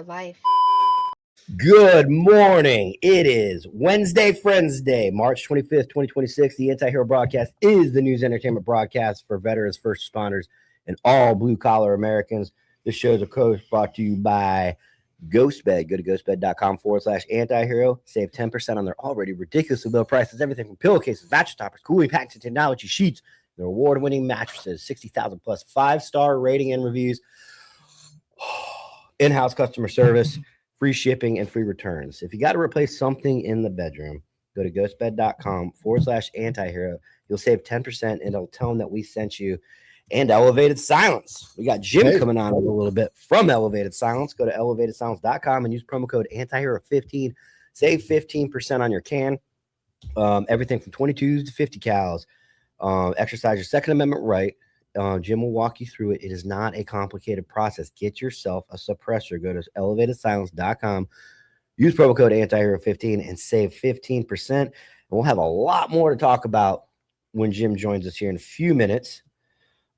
for life. Good morning. It is Wednesday, Friends Day, March 25th, 2026. The Anti-Hero Broadcast is the news entertainment broadcast for veterans, first responders, and all blue-collar Americans. This show is, of course, brought to you by GhostBed. Go to ghostbed.com/antihero. Save 10% on their already ridiculously low prices. Everything from pillowcases, mattress toppers, cooling packs, and technology sheets. Their award-winning mattresses, 60,000 plus 5-star rating and reviews. In-house customer service, free shipping, and free returns. If you got to replace something in the bedroom, go to ghostbed.com/antihero. You'll save 10% and it'll tell them that we sent you. And Elevated Silence. We got Jim coming on a little bit from Elevated Silence. Go to elevatedsilence.com and use promo code antihero15. Save 15% on your can. Everything from 22s to 50 cals. Exercise your Second Amendment right. Jim will walk you through it. It is not a complicated process. Get yourself a suppressor. Go to elevatedsilence.com. Use promo code antihero15 and save 15%. And we'll have a lot more to talk about when Jim joins us here in a few minutes.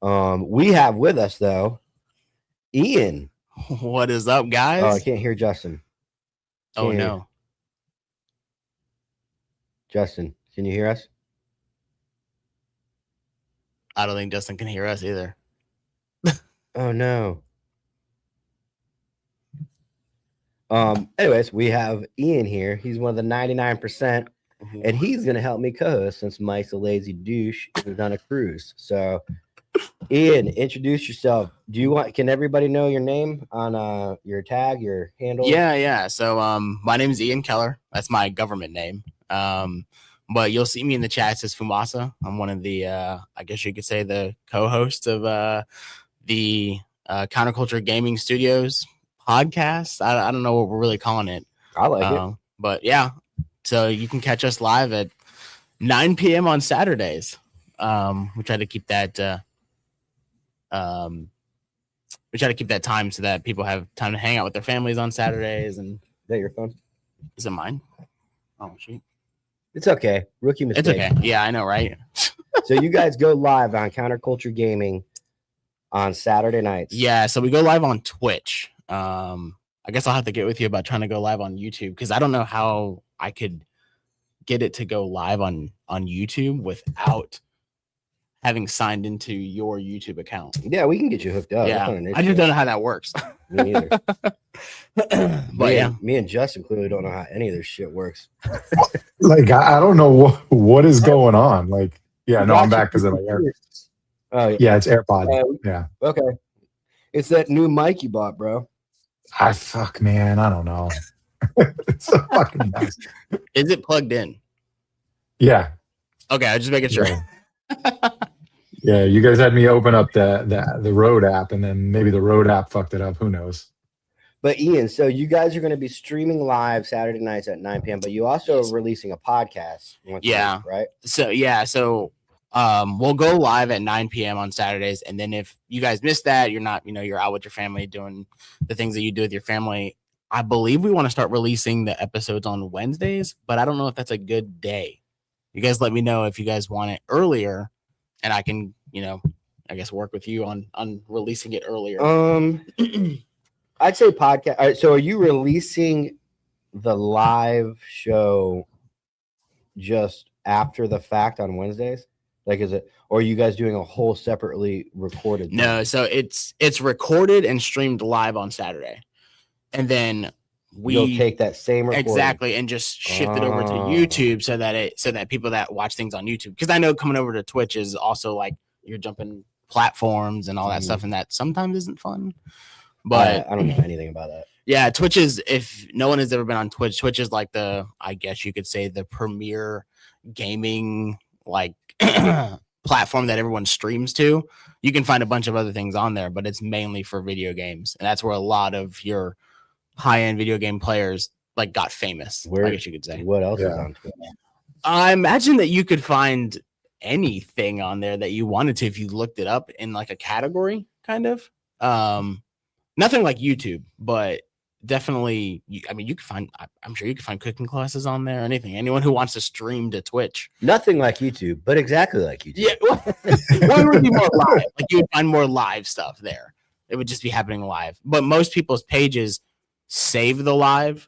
We have with us, though, Ian. What is up, guys? Oh, I can't hear Justin. Oh, no. Justin, can you hear us? I don't think Justin can hear us either. Oh, no. Anyways, we have Ian here. He's one of the 99%, and he's going to help me co-host since Mike's a lazy douche who's on a cruise. So, Ian, introduce yourself. Can everybody know your name on your tag, your handle? Yeah. So my name is Ian Keller. That's my government name. But you'll see me in the chat as Fumasa. I'm one of the I guess you could say the co-host of the Counterculture Gaming Studios podcast. I don't know what we're really calling it. I like it. But yeah, so you can catch us live at 9 p.m. on Saturdays. We try to keep that time so that people have time to hang out with their families on Saturdays. And is that your phone? Is it mine? Oh shoot. It's okay. Rookie mistake. It's okay. Yeah, I know, right? So you guys go live on Counterculture Gaming on Saturday nights. Yeah, so we go live on Twitch. I guess I'll have to get with you about trying to go live on YouTube because I don't know how I could get it to go live on YouTube without having signed into your YouTube account. Yeah, we can get you hooked up. Yeah, I just don't know how that works. Me neither. But me and Justin clearly don't know how any of this shit works. Like I don't know what is going on. Like, yeah, no, I'm back because of my Air. Oh yeah, it's AirPod. Yeah. Okay. It's that new mic you bought, bro. I don't know. It's so fucking nice. Is it plugged in? Yeah. Okay, I was just making sure. Yeah, you guys had me open up the Rode app, and then maybe the Rode app fucked it up. Who knows? But Ian, so you guys are going to be streaming live Saturday nights at 9 p.m., but you also are releasing a podcast once a week, right? So we'll go live at 9 p.m. on Saturdays, and then if you guys miss that, you're not, you're out with your family doing the things that you do with your family. I believe we want to start releasing the episodes on Wednesdays, but I don't know if that's a good day. You guys let me know if you guys want it earlier, and I can, I guess work with you on releasing it earlier. I'd say podcast. All right, so are you releasing the live show just after the fact on Wednesdays? Like, is it, or are you guys doing a whole separately recorded thing? No, so it's recorded and streamed live on Saturday, and then you'll take that same recording. Exactly and just shift it over to YouTube so that people that watch things on YouTube, because I know coming over to Twitch is also like you're jumping platforms and all that stuff, and that sometimes isn't fun. But I don't know anything about that. Yeah, Twitch is, if no one has ever been on Twitch, Twitch is like I guess you could say the premier gaming like platform that everyone streams to. You can find a bunch of other things on there, but it's mainly for video games, and that's where a lot of your high-end video game players like got famous. I guess you could say. What else is on Twitch? I imagine that you could find anything on there that you wanted to if you looked it up in like a category, kind of. Nothing like YouTube, but definitely, you could find, I'm sure you could find cooking classes on there, anything. Anyone who wants to stream to Twitch. Nothing like YouTube, but exactly like YouTube. Yeah. Well, it would be more live. Like you would find more live stuff there. It would just be happening live. But most people's pages save the live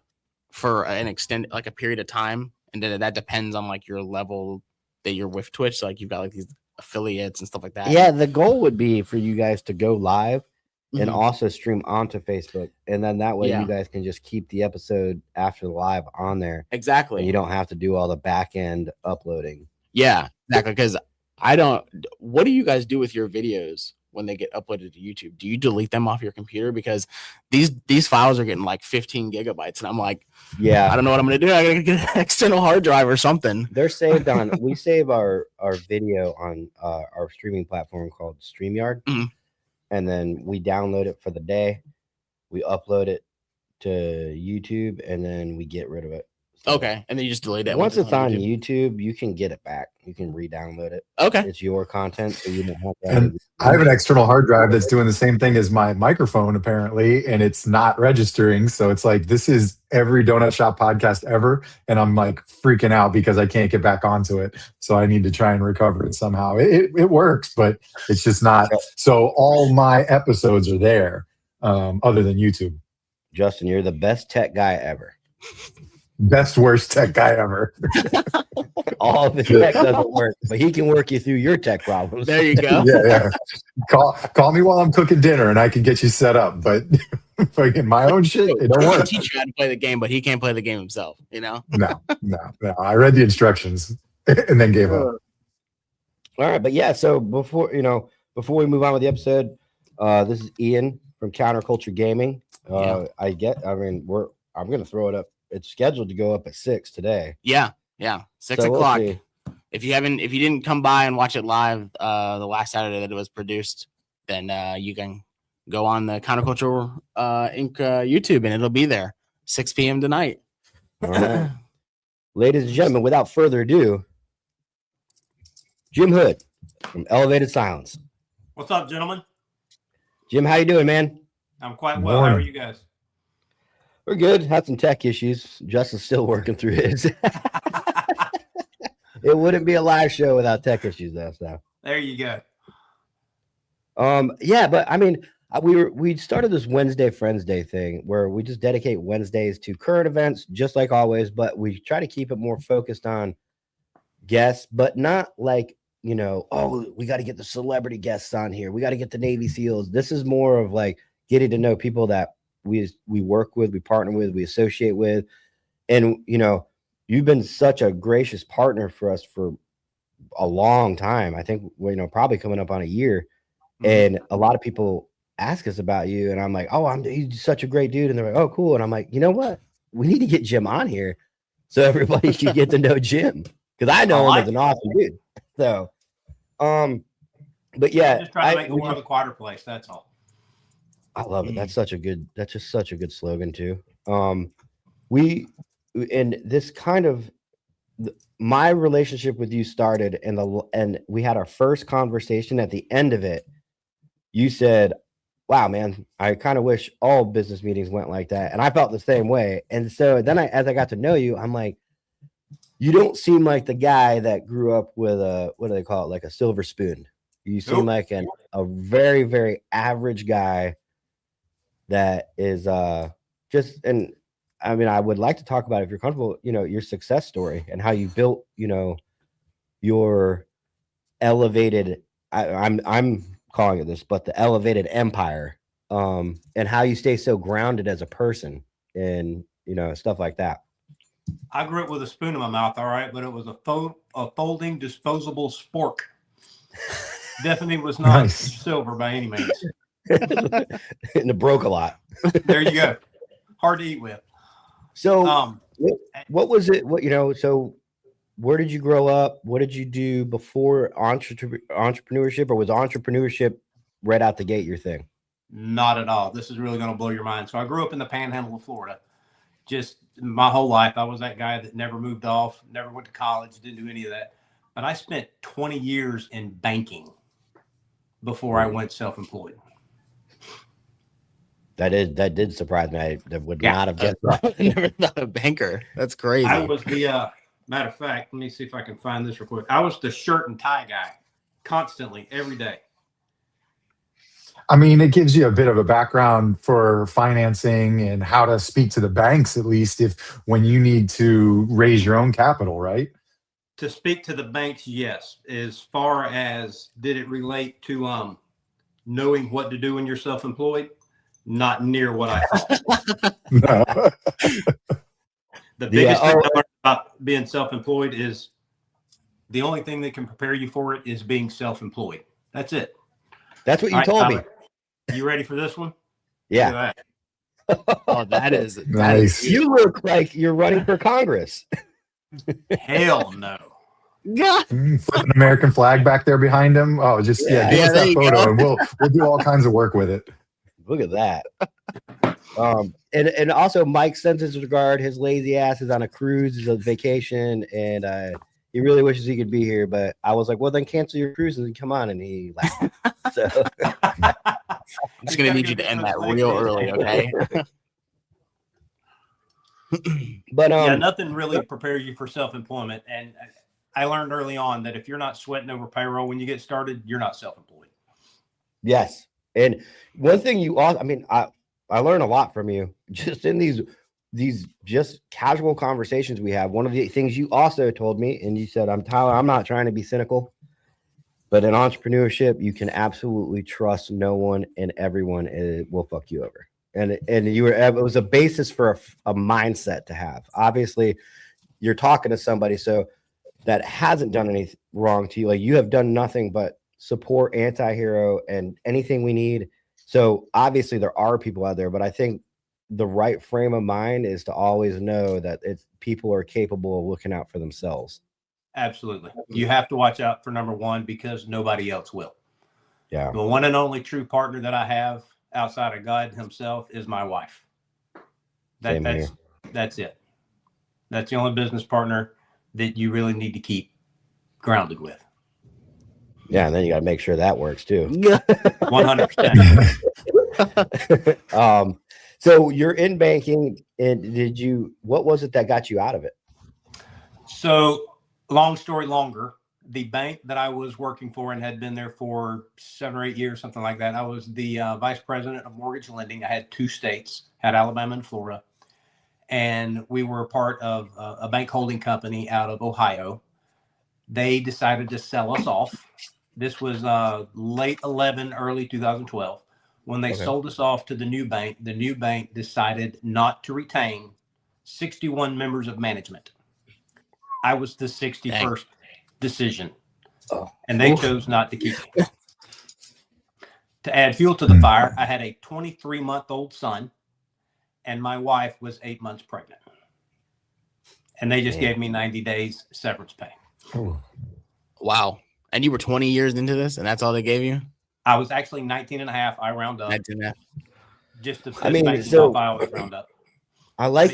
for an extended, like a period of time, and then that depends on like your level that you're with Twitch. So, like you've got like these affiliates and stuff like that. Yeah, the goal would be for you guys to go live and Mhm. also stream onto Facebook, and then that way Yeah. you guys can just keep the episode after the live on there, Exactly. and you don't have to do all the back end uploading. Yeah, exactly. Because I don't. What do you guys do with your videos when they get uploaded to YouTube? Do you delete them off your computer? Because these files are getting like 15 gigabytes, and I'm like, Yeah, I don't know what I'm gonna do. I gotta get an external hard drive or something. they're saved on. We save our video on our streaming platform called StreamYard, Mhm. and then we download it for the day. We upload it to YouTube, and then we get rid of it. So Okay, and then you just delete it once it's on YouTube, you can get it back. You can re-download it. Okay. It's your content, so you don't have to. And I have an external hard drive that's doing the same thing as my microphone, apparently, and it's not registering. So it's like, this is every Donut Shop podcast ever. And I'm like freaking out because I can't get back onto it. So I need to try and recover it somehow. It works, but it's just not. So all my episodes are there, other than YouTube. Justin, you're the best tech guy ever. Best, worst tech guy ever. All of his tech doesn't work, but he can work you through your tech problems. There you go. Yeah. Call me while I'm cooking dinner and I can get you set up. But fucking my own shit, it don't He can work. teach you how to play the game, but he can't play the game himself. You know? No. I read the instructions and then gave up. All right, but yeah, so before we move on with the episode, this is Ian from Counterculture Gaming. I'm gonna throw it up. It's scheduled to go up at 6 today. Yeah. 6 So we'll o'clock. see. If you didn't come by and watch it live the last Saturday that it was produced, then you can go on the Counterculture Inc. YouTube and it'll be there 6 p.m. tonight. All right. Ladies and gentlemen, without further ado, Jim Hood from Elevated Silence. What's up, gentlemen? Jim, how you doing, man? I'm quite well. How are you guys? We're good. Had some tech issues. Justin's still working through his. It wouldn't be a live show without tech issues, though. So there you go. Yeah, but I mean, we started this Wednesday Friends Day thing where we just dedicate Wednesdays to current events, just like always. But we try to keep it more focused on guests, but not like, oh, we got to get the celebrity guests on here. We got to get the Navy SEALs. This is more of like getting to know people that we work with, we partner with, we associate with. And, you've been such a gracious partner for us for a long time. I think we're, probably coming up on a year. Mm-hmm. And a lot of people ask us about you. And I'm like, oh, he's such a great dude. And they're like, oh, cool. And I'm like, you know what? We need to get Jim on here so everybody can get to know Jim. Because I know him as an awesome dude. So, but yeah. Just trying to make the world a quieter place. That's all. I love it. That's just such a good slogan too. And this kind of my relationship with you started and we had our first conversation. At the end of it, you said, wow, man, I kind of wish all business meetings went like that. And I felt the same way. And so then as I got to know you, I'm like, you don't seem like the guy that grew up with what do they call it? Like a silver spoon. You seem like a very, very average guy that is and I mean, I would like to talk about, if you're comfortable, your success story and how you built, your elevated, I'm calling it this, but the elevated empire, and how you stay so grounded as a person and, stuff like that. I grew up with a spoon in my mouth, all right, but it was a folding disposable spork. Definitely was not silver by any means. And it broke a lot. There you go. Hard to eat with. So what was it? So where did you grow up? What did you do before entrepreneurship, or was entrepreneurship right out the gate your thing? Not at all. This is really going to blow your mind. So I grew up in the panhandle of Florida. Just my whole life, I was that guy that never moved off, never went to college, didn't do any of that. But I spent 20 years in banking before I went self-employed. That did surprise me. I would not have guessed that. Never thought a banker. That's crazy. I was the matter of fact, let me see if I can find this real quick. I was the shirt and tie guy constantly every day. I mean, it gives you a bit of a background for financing and how to speak to the banks, at least if when you need to raise your own capital, right? To speak to the banks, yes. As far as did it relate to knowing what to do when you're self-employed, not near what I thought. No. The biggest thing Oh, I learned about being self-employed is the only thing that can prepare you for it is being self-employed. That's it. that's what you All right, told me. Tyler, you ready for this one? Yeah. Look at that. Oh, that is Nice. You look like you're running for Congress. Hell no. Yeah. Flip an American flag back there behind him. Oh, just Yeah. give Yeah, us there that you photo go. and we'll do all kinds of work with it. Look at that. And also Mike sends his regard. His lazy ass is on a cruise, is on vacation, and he really wishes he could be here. But I was like, well, then cancel your cruise and come on. And he laughed. So I'm just gonna need you to end that real early, okay? but Yeah, nothing really prepares you for self-employment. And I learned early on that if you're not sweating over payroll when you get started, you're not self-employed. yes. And one thing you also, I mean, I learned a lot from you just in these just casual conversations we have. One of the things you also told me, and you said, Tyler, I'm not trying to be cynical, but in entrepreneurship, you can absolutely trust no one and everyone will fuck you over. And it was a basis for a mindset to have. Obviously, you're talking to somebody so that hasn't done anything wrong to you. Like you have done nothing but support Anti-Hero and anything we need. So obviously there are people out there, but I think the right frame of mind is to always know that people are capable of looking out for themselves. Absolutely. You have to watch out for number one because nobody else will. Yeah. The one and only true partner that I have outside of God himself is my wife. That's it. That's the only business partner that you really need to keep grounded with. Yeah, and then you got to make sure that works too. 100%. So you're in banking, and what was it that got you out of it? So long story longer, the bank that I was working for and had been there for 7 or 8 years, something like that. I was the vice president of mortgage lending. I had 2 states, had Alabama and Florida. And we were a part of a bank holding company out of Ohio. They decided to sell us off. This was late 11, early 2012. When they sold us off to the new bank decided not to retain 61 members of management. I was the 61st decision, and they chose not to keep me. To add fuel to the fire, I had a 23-month-old son, and my wife was 8 months pregnant. And they just gave me 90 days severance pay. Wow. And you were 20 years into this, and that's all they gave you? I was actually 19 and a half. I round up. 19 and a half. Just to I mean, I always round up. I like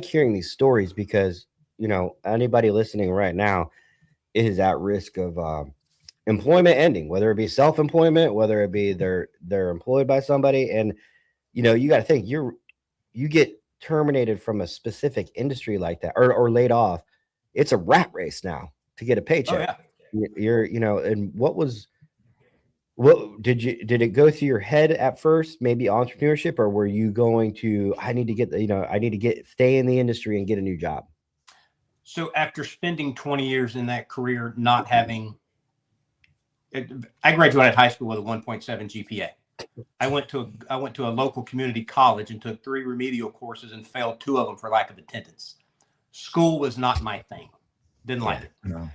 hearing these stories because, you know, anybody listening right now is at risk of employment ending, whether it be self-employment, whether it be they're employed by somebody. And, you know, you got to think you get terminated from a specific industry like that or laid off. It's a rat race now to get a paycheck. Oh, yeah. You know, and what did it go through your head at first, maybe entrepreneurship, or were you going to, I need to stay in the industry and get a new job? So after spending 20 years in that career, not having, I graduated high school with a 1.7 GPA. I went to a local community college and took 3 remedial courses and failed 2 of them for lack of attendance. School was not my thing. Didn't like it. No.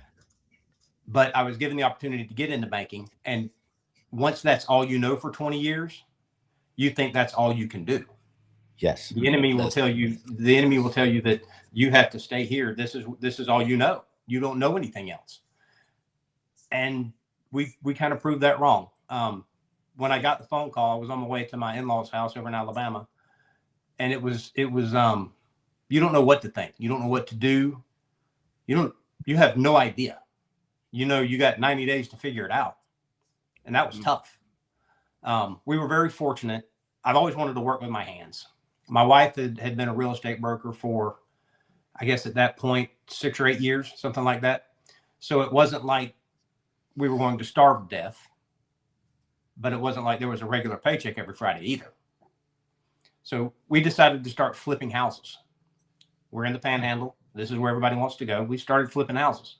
But I was given the opportunity to get into banking, and once that's all you know for 20 years, you think that's all you can do. Yes. The enemy will tell you that you have to stay here. This is all you know. You don't know anything else. And we kind of proved that wrong. When I got the phone call, I was on my way to my in-laws' house over in Alabama, and it was you don't know what to think. You don't know what to do. You have no idea. You know, you got 90 days to figure it out. And that was tough. We were very fortunate. I've always wanted to work with my hands. My wife had been a real estate broker for, I guess at that point, 6 or 8 years, something like that. So it wasn't like we were going to starve to death. but it wasn't like there was a regular paycheck every Friday either. So we decided to start flipping houses. We're in the Panhandle. This is where everybody wants to go. We started flipping houses.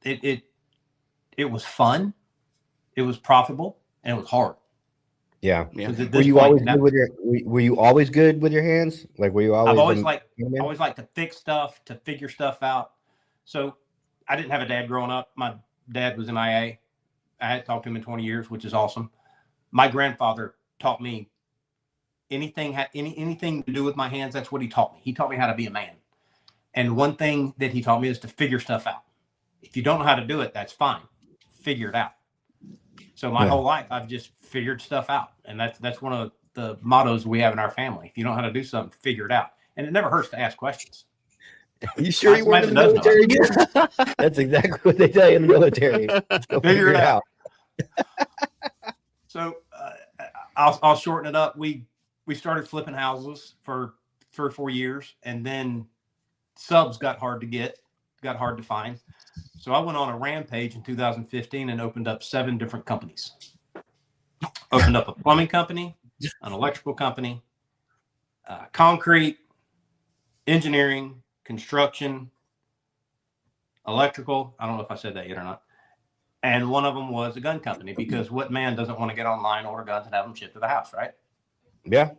It was fun. It was profitable, and it was hard. Yeah. Yeah. Were you always good with your? Were you always good with your hands? Like, were you always? I've always liked to fix stuff, to figure stuff out. So I didn't have a dad growing up. My dad was an IA. I hadn't talked to him in 20 years, which is awesome. My grandfather taught me anything to do with my hands. That's what he taught me. He taught me how to be a man. And one thing that he taught me is to figure stuff out. If you don't know how to do it, that's fine. Figure it out. So my whole life, I've just figured stuff out. And that's one of the mottos we have in our family. If you don't know how to do something, figure it out. And it never hurts to ask questions. You sure you weren't in the military? That's exactly what they tell you in the military. Figure it out. So I'll shorten it up. We started flipping houses for 3 or 4 years, and then subs got hard to find. So I went on a rampage in 2015 and opened up 7 different companies. Opened up a plumbing company, an electrical company, concrete, engineering, construction, electrical. I don't know if I said that yet or not. And one of them was a gun company, because what man doesn't want to get online, order guns, and have them shipped to the house, right? Yeah.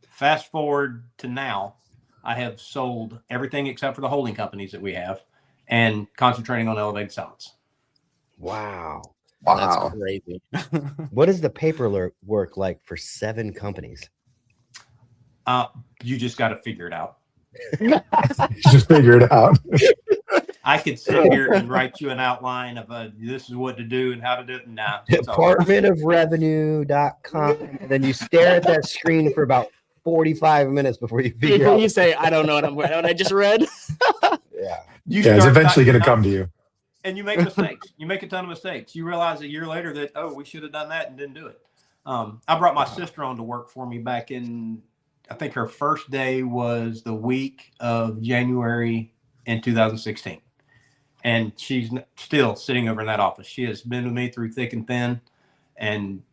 Fast forward to now, I have sold everything except for the holding companies that we have, and concentrating on elevated silence. Wow. That's crazy. What is the paperwork like for 7 companies? You just got to figure it out. Just figure it out. I could sit here and write you an outline of this is what to do and how to do it. Nah, Departmentofrevenue.com. And then you stare at that screen for about 45 minutes before you figure out. You say, I don't know what I just read. Yeah. It's eventually going to come to you. And you make mistakes. You make a ton of mistakes. You realize a year later that, we should have done that and didn't do it. I brought my sister on to work for me back in, I think her first day was the week of January in 2016. And she's still sitting over in that office. She has been with me through thick and thin, and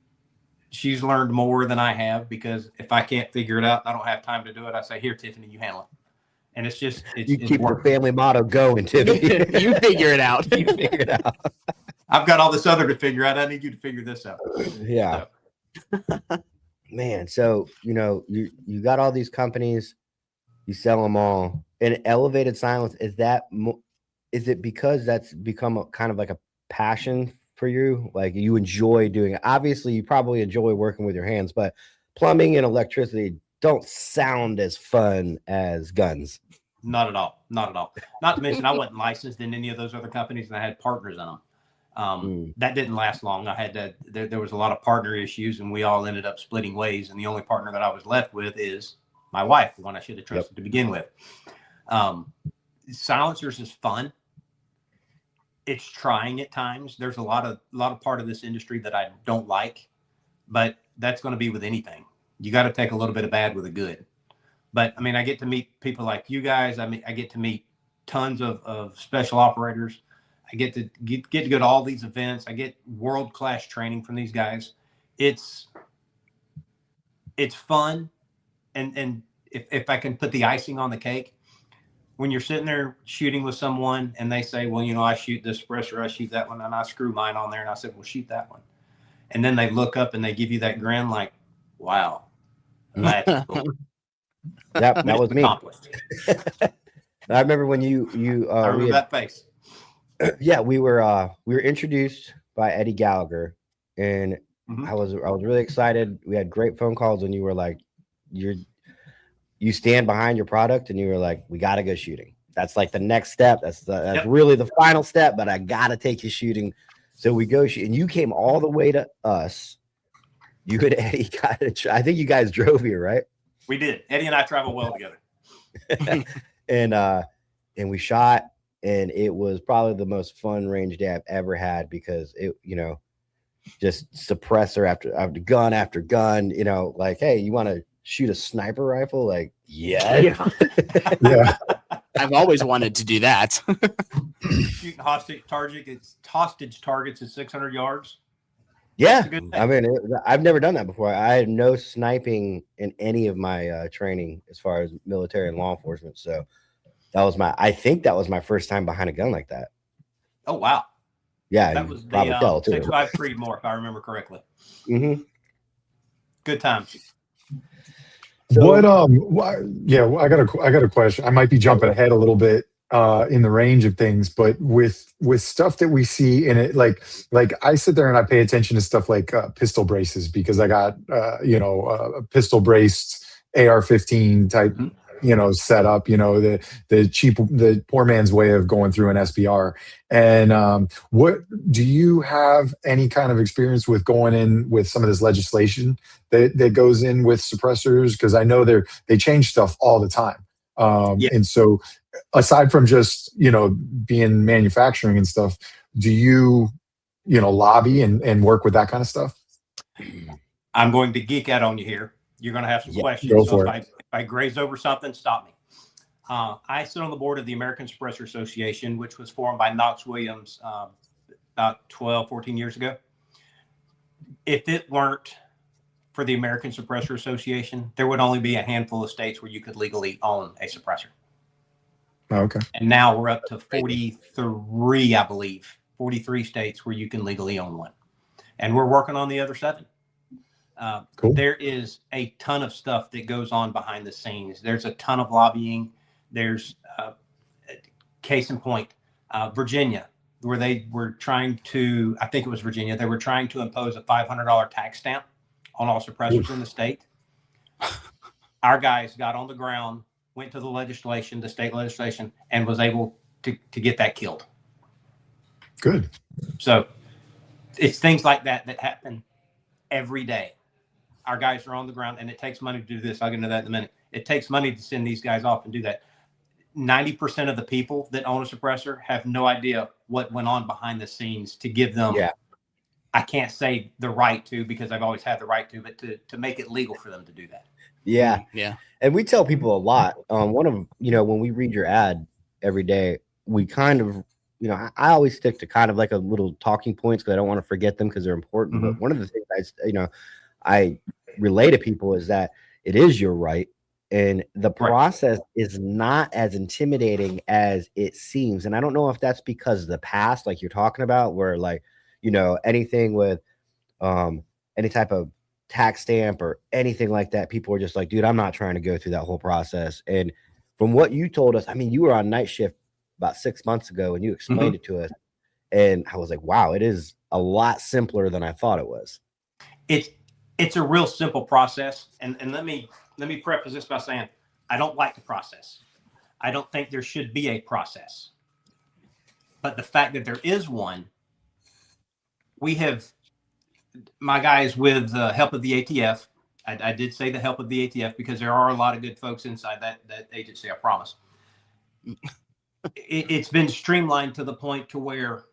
she's learned more than I have, because if I can't figure it out, I don't have time to do it. I say, here, Tiffany, you handle it. And it's just, you keep the family motto going, Tiffany. You figure it out. You figure it out. I've got all this other to figure out. I need you to figure this out. Yeah. So. Man, so, you got all these companies, you sell them all. And elevated silence, is it because that's become a kind of like a passion for you? Like, you enjoy doing it? Obviously, you probably enjoy working with your hands, but plumbing and electricity don't sound as fun as guns. Not at all. Not at all. Not to mention, I wasn't licensed in any of those other companies, and I had partners in them. That didn't last long. I had there was a lot of partner issues, and we all ended up splitting ways. And the only partner that I was left with is my wife, the one I should have trusted to begin with. Silencers is fun. It's trying at times. There's a lot of part of this industry that I don't like, but that's going to be with anything. You got to take a little bit of bad with a good. But I mean, I get to meet people like you guys. I get to meet tons of special operators. I get to go to all these events. I get world-class training from these guys. It's fun. And if I can put the icing on the cake, when you're sitting there shooting with someone and they say, well, I shoot this suppressor, I shoot that one, and I screw mine on there, and I said, well, shoot that one. And then they look up and they give you that grin like, wow, that's cool. Yep, that was me. I remember when you I remember that face. Yeah, we were introduced by Eddie Gallagher, and I was really excited. We had great phone calls, and you were like, you stand behind your product, and you were like, we got to go shooting. That's like the next step. That's really the final step, but I got to take you shooting. So we go shoot, and you came all the way to us. You and Eddie I think you guys drove here, right? We did. Eddie and I travel well together. And we shot, and it was probably the most fun range day I've ever had, because it, just suppressor after gun after gun, like, hey, you want to shoot a sniper rifle? Like, yeah. I've always wanted to do that. Shooting hostage targets at 600 yards. Yeah, It's a good thing. I mean, I've never done that before. I had no sniping in any of my training as far as military and law enforcement. So I think that was my first time behind a gun like that. Oh wow, Yeah, that you was probably the tell too. 6.5 Creedmoor, if I remember correctly. Mm-hmm. Good times. So, I got a question. I might be jumping ahead a little bit in the range of things, but with stuff that we see in it, like I sit there and I pay attention to stuff like pistol braces because I got a pistol braced AR-15 type setup, the poor man's way of going through an SBR. And what do you have any kind of experience with going in with some of this legislation that goes in with suppressors? Because I know they change stuff all the time. Yeah. And so aside from just being manufacturing and stuff, do you lobby and work with that kind of stuff? I'm going to geek out on you here. You're going to have some Go questions. So for if I graze over something, stop me. I sit on the board of the American Suppressor Association, which was formed by Knox Williams about 12, 14 years ago. If it weren't for the American Suppressor Association, there would only be a handful of states where you could legally own a suppressor. Oh, okay. And now we're up to 43, I believe, 43 states where you can legally own one. And we're working on the other 7. Cool. There is a ton of stuff that goes on behind the scenes. There's a ton of lobbying. There's case in point, Virginia, where they were trying to, I think it was Virginia, they were trying to impose a $500 tax stamp on all suppressors in the state. Our guys got on the ground, went to the state legislation, and was able to get that killed. Good. So it's things like that happen every day. Our guys are on the ground, and it takes money to do this. I'll get into that in a minute. It takes money to send these guys off and do that. 90% of the people that own a suppressor have no idea what went on behind the scenes to give them, I can't say the right to, because I've always had the right to, but to make it legal for them to do that. Yeah. Yeah. And we tell people a lot. When we read your ad every day, we kind of, I always stick to kind of like a little talking points because I don't want to forget them because they're important. Mm-hmm. But one of the things I relay to people is that it is your right. And the process is not as intimidating as it seems. And I don't know if that's because of the past, like you're talking about, where anything with any type of tax stamp or anything like that, people are just like, dude, I'm not trying to go through that whole process. And from what you told us, I mean, you were on night shift about 6 months ago and you explained it to us. And I was like, wow, it is a lot simpler than I thought it was. It's a real simple process. And let me preface this by saying, I don't like the process. I don't think there should be a process. But the fact that there is one, my guys with the help of the ATF, I did say the help of the ATF because there are a lot of good folks inside that agency, I promise. It's been streamlined to the point to where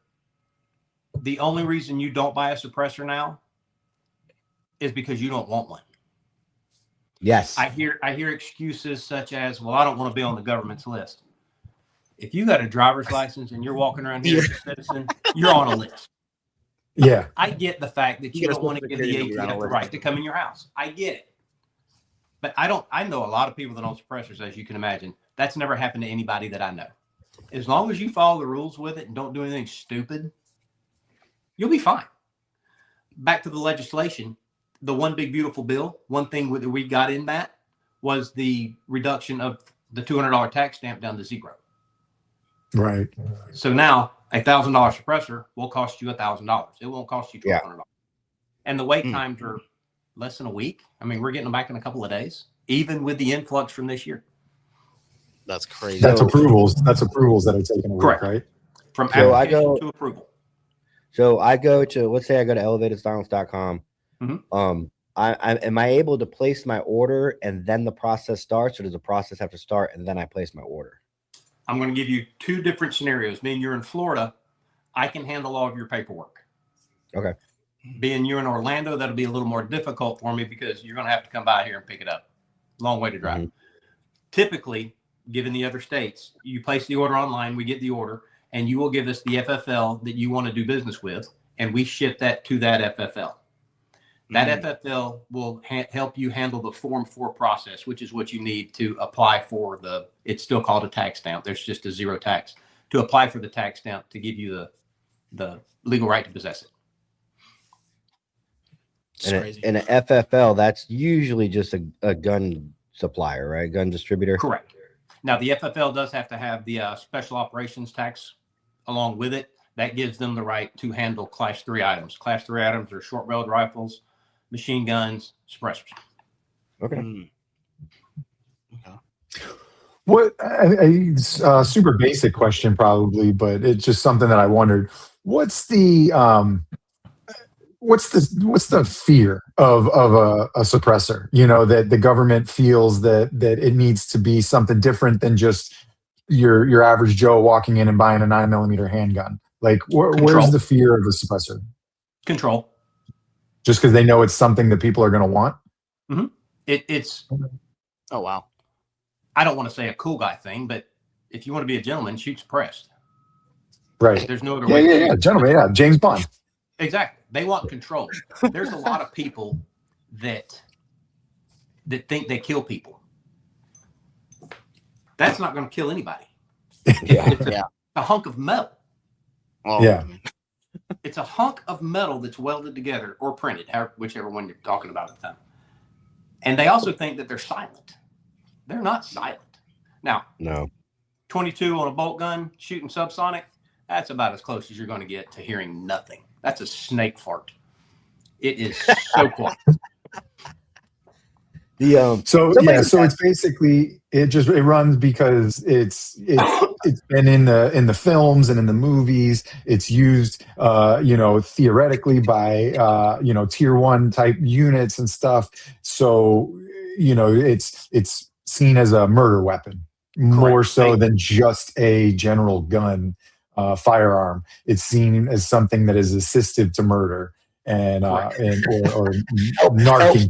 the only reason you don't buy a suppressor now is because you don't want one. Yes. I hear excuses such as, well, I don't want to be on the government's list. If you got a driver's license and you're walking around here as a citizen, you're on a list. Yeah. I get the fact that you don't want to give the ATF the right to come in your house. I get it. But I know a lot of people that own suppressors, as you can imagine. That's never happened to anybody that I know. As long as you follow the rules with it and don't do anything stupid, you'll be fine. Back to the legislation, the one big beautiful bill, one thing that we got in that was the reduction of the $200 tax stamp down to $0. Right. So now a $1,000 suppressor will cost you $1,000. It won't cost you $1,200. And the wait times are less than a week. I mean, we're getting them back in a couple of days, even with the influx from this year. That's crazy. That's approvals that are taken away, Correct. right? From application to approval. So I go to, let's say I go to elevatedsilence.com. Mm-hmm. Am I able to place my order and then the process starts, or does the process have to start and then I place my order? I'm going to give you 2 different scenarios. Being you're in Florida, I can handle all of your paperwork. Okay. Being you're in Orlando, that'll be a little more difficult for me because you're going to have to come by here and pick it up. Long way to drive. Mm-hmm. Typically, given the other states, you place the order online, we get the order, and you will give us the FFL that you want to do business with, and we ship that to that FFL. That Mm. FFL will help you handle the Form 4 process, which is what you need to apply for it's still called a tax stamp. There's just a zero tax to apply for the tax stamp to give you the legal right to possess it. It's crazy. And an FFL, that's usually just a gun supplier, right? Gun distributor. Correct. Now, the FFL does have to have the special operations tax along with it. That gives them the right to handle Class 3 items. Class 3 items are short-barreled rifles, machine guns, suppressors. Okay. Mm. Okay. What a super basic question, probably, but it's just something that I wondered. What's the fear of a suppressor? You know, that the government feels that it needs to be something different than just your average Joe walking in and buying a 9mm handgun. Like, where's the fear of the suppressor? Control. Just because they know it's something that people are going to want. Mm-hmm. It's. Oh wow. I don't want to say a cool guy thing, but if you want to be a gentleman, shoot suppressed. Right. There's no other way. Yeah. Gentlemen, yeah. James Bond. Exactly. They want control. There's a lot of people that think they kill people. That's not going to kill anybody. It's a hunk of metal. Oh, Yeah. It's a hunk of metal that's welded together or printed, whichever one you're talking about at the time. And they also think that they're silent. They're not silent. Now, No. 22 on a bolt gun shooting subsonic, that's about as close as you're going to get to hearing nothing. That's a snake fart. It is so quiet. So it's basically it runs because it's been in the films and in the movies. It's used theoretically by tier 1 type units and stuff. So it's seen as a murder weapon more so than just a general gun firearm. It's seen as something that is assistive to murder and narking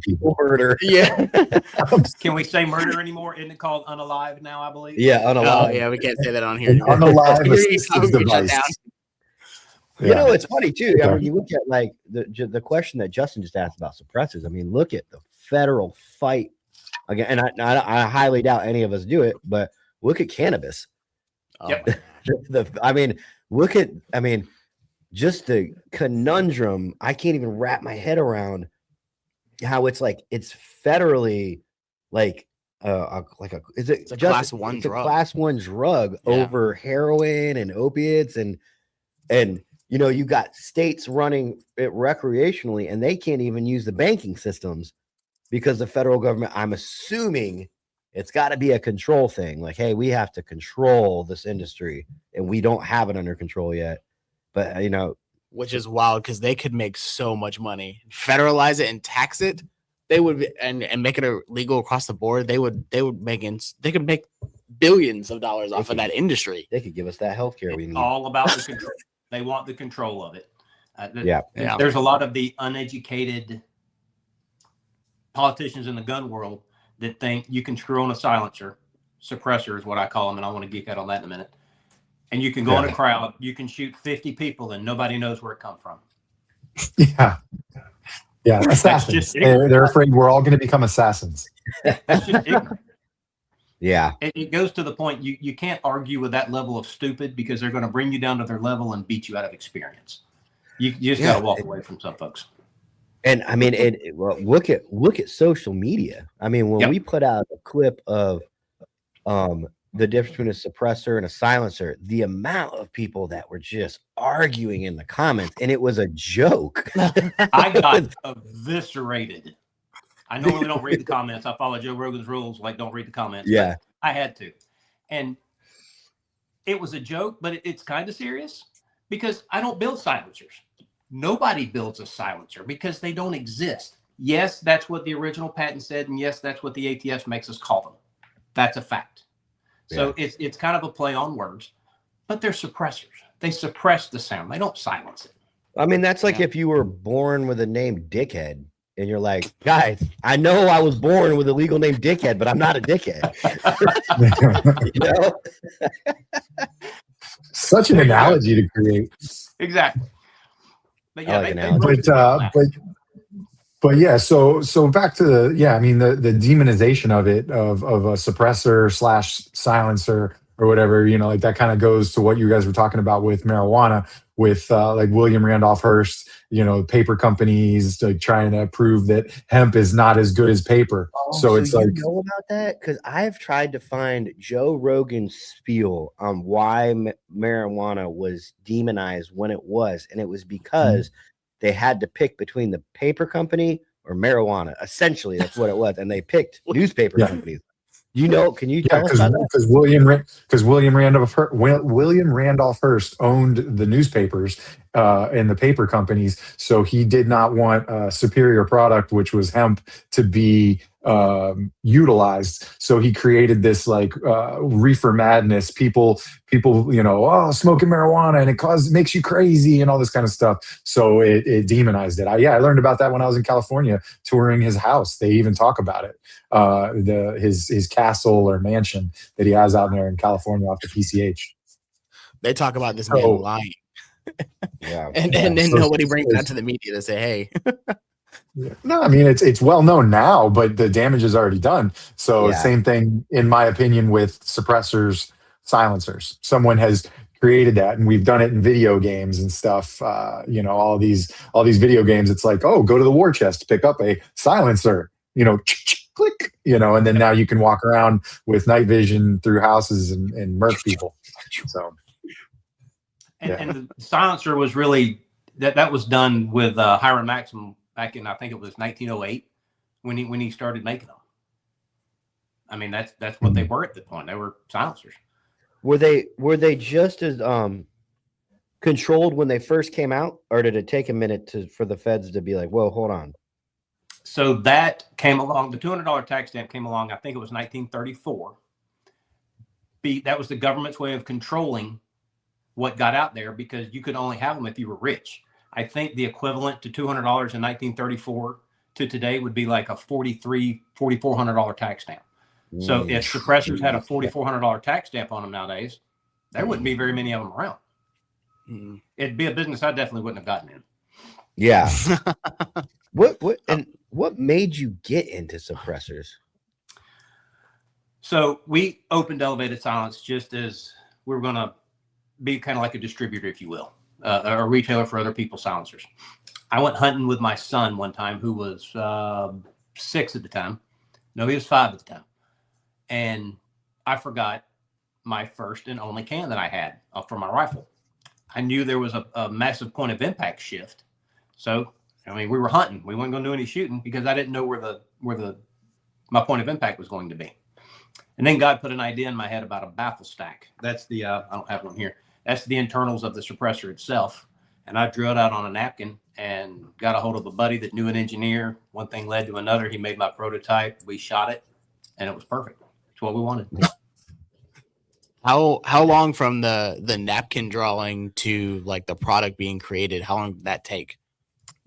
people. Murder. Yeah. Can we say murder anymore? Isn't it called unalive now, I believe? Yeah, unalive. Oh yeah, we can't say that on here. An unalive He's assistive device. You know, it's funny too. I mean, you look at like the question that Justin just asked about suppressors. I mean, look at the federal fight again, and I highly doubt any of us do it, but look at cannabis. Yep. Just the conundrum. I can't even wrap my head around how it's like it's federally like it's a class 1 drug. Class 1 drug over heroin and opiates and you got states running it recreationally and they can't even use the banking systems because the federal government, I'm assuming it's got to be a control thing. Like, hey, we have to control this industry and we don't have it under control yet. But, which is wild because they could make so much money. Federalize it and tax it. They would and make it legal across the board. They could make billions of dollars off of that industry. They could give us that healthcare we need. All about the control. They want the control of it. Yeah. There's a lot of the uneducated politicians in the gun world that think you can screw on a silencer. Suppressor is what I call them, and I want to geek out on that in a minute. And you can go in a crowd, you can shoot 50 people, and nobody knows where it come from. Yeah, assassins. They're afraid we're all going to become assassins. That's just ignorant. Yeah. It goes to the point you can't argue with that level of stupid because they're going to bring you down to their level and beat you out of experience. You just got to walk away from some folks. And I mean, look at social media. I mean, when we put out a clip of the difference between a suppressor and a silencer, the amount of people that were just arguing in the comments, and it was a joke. I got eviscerated. I normally don't read the comments. I follow Joe Rogan's rules, like don't read the comments. Yeah. I had to. And it was a joke, but it's kind of serious because I don't build silencers. Nobody builds a silencer because they don't exist. Yes, that's what the original patent said, and yes, that's what the ATF makes us call them. That's a fact. So it's kind of a play on words, but they're suppressors. They suppress the sound. They don't silence it. I mean, that's like if you were born with a name Dickhead and you're like, guys, I know I was born with a legal name Dickhead, but I'm not a dickhead. Such an analogy to create. Exactly. But I yeah, like an they analogy. roasted me on that. But yeah, so back to I mean the demonization of it of a suppressor slash silencer or whatever, you know, like that kind of goes to what you guys were talking about with marijuana, with like William Randolph Hearst, you know, paper companies like trying to prove that hemp is not as good as paper. Oh, So it's you like, know about that? Because I've tried to find Joe Rogan's spiel on why marijuana was demonized when it was, and it was because they had to pick between the paper company or marijuana. Essentially, that's what it was, and they picked newspaper Yeah. companies. You know? Can you yeah, tell us about that? because William Randolph Hearst owned the newspapers and the paper companies, so he did not want a superior product, which was hemp, to be utilized. So he created this like reefer madness. People, you know, oh, smoking marijuana and it makes you crazy and all this kind of stuff. So it demonized it. I learned about that when I was in California touring his house. They even talk about it. His castle or mansion that he has out there in California off the PCH. They talk about this man lying. Yeah. And then So nobody brings that to the media to say, hey. No, I mean it's well known now, but the damage is already done. So Yeah. same thing, in my opinion, with suppressors, silencers. Someone has created that, and we've done it in video games and stuff. You know, all these video games. It's like, oh, go to the war chest, pick up a silencer. You know, click. You know, and then now you can walk around with night vision through houses and murk people. So, And the silencer was really that was done with Hiram Maxim back in, I think it was 1908 when he started making them. I mean, that's what they were at the point. They were silencers. Were they just as controlled when they first came out, or did it take a minute for the feds to be like, whoa, hold on? So that came along. The $200 tax stamp came along. I think it was 1934. That was the government's way of controlling what got out there, because you could only have them if you were rich. I think the equivalent to $200 in 1934 to today would be like a $4,400 tax stamp. So if suppressors had a $4,400 tax stamp on them nowadays, there wouldn't be very many of them around. It'd be a business I definitely wouldn't have gotten in. Yeah. What made you get into suppressors? So we opened Elevated Silence just as we were going to be kind of like a distributor, if you will, a retailer for other people's silencers. I went hunting with my son one time, who was 6 at the time. No, he was 5 at the time. And I forgot my first and only can that I had for my rifle. I knew there was a massive point of impact shift. So, I mean, we were hunting. We weren't going to do any shooting because I didn't know where my point of impact was going to be. And then God put an idea in my head about a baffle stack. That's the, I don't have one here. That's the internals of the suppressor itself. And I drew it out on a napkin and got a hold of a buddy that knew an engineer. One thing led to another. He made my prototype. We shot it, and it was perfect. It's what we wanted. How long from the napkin drawing to like the product being created? How long did that take?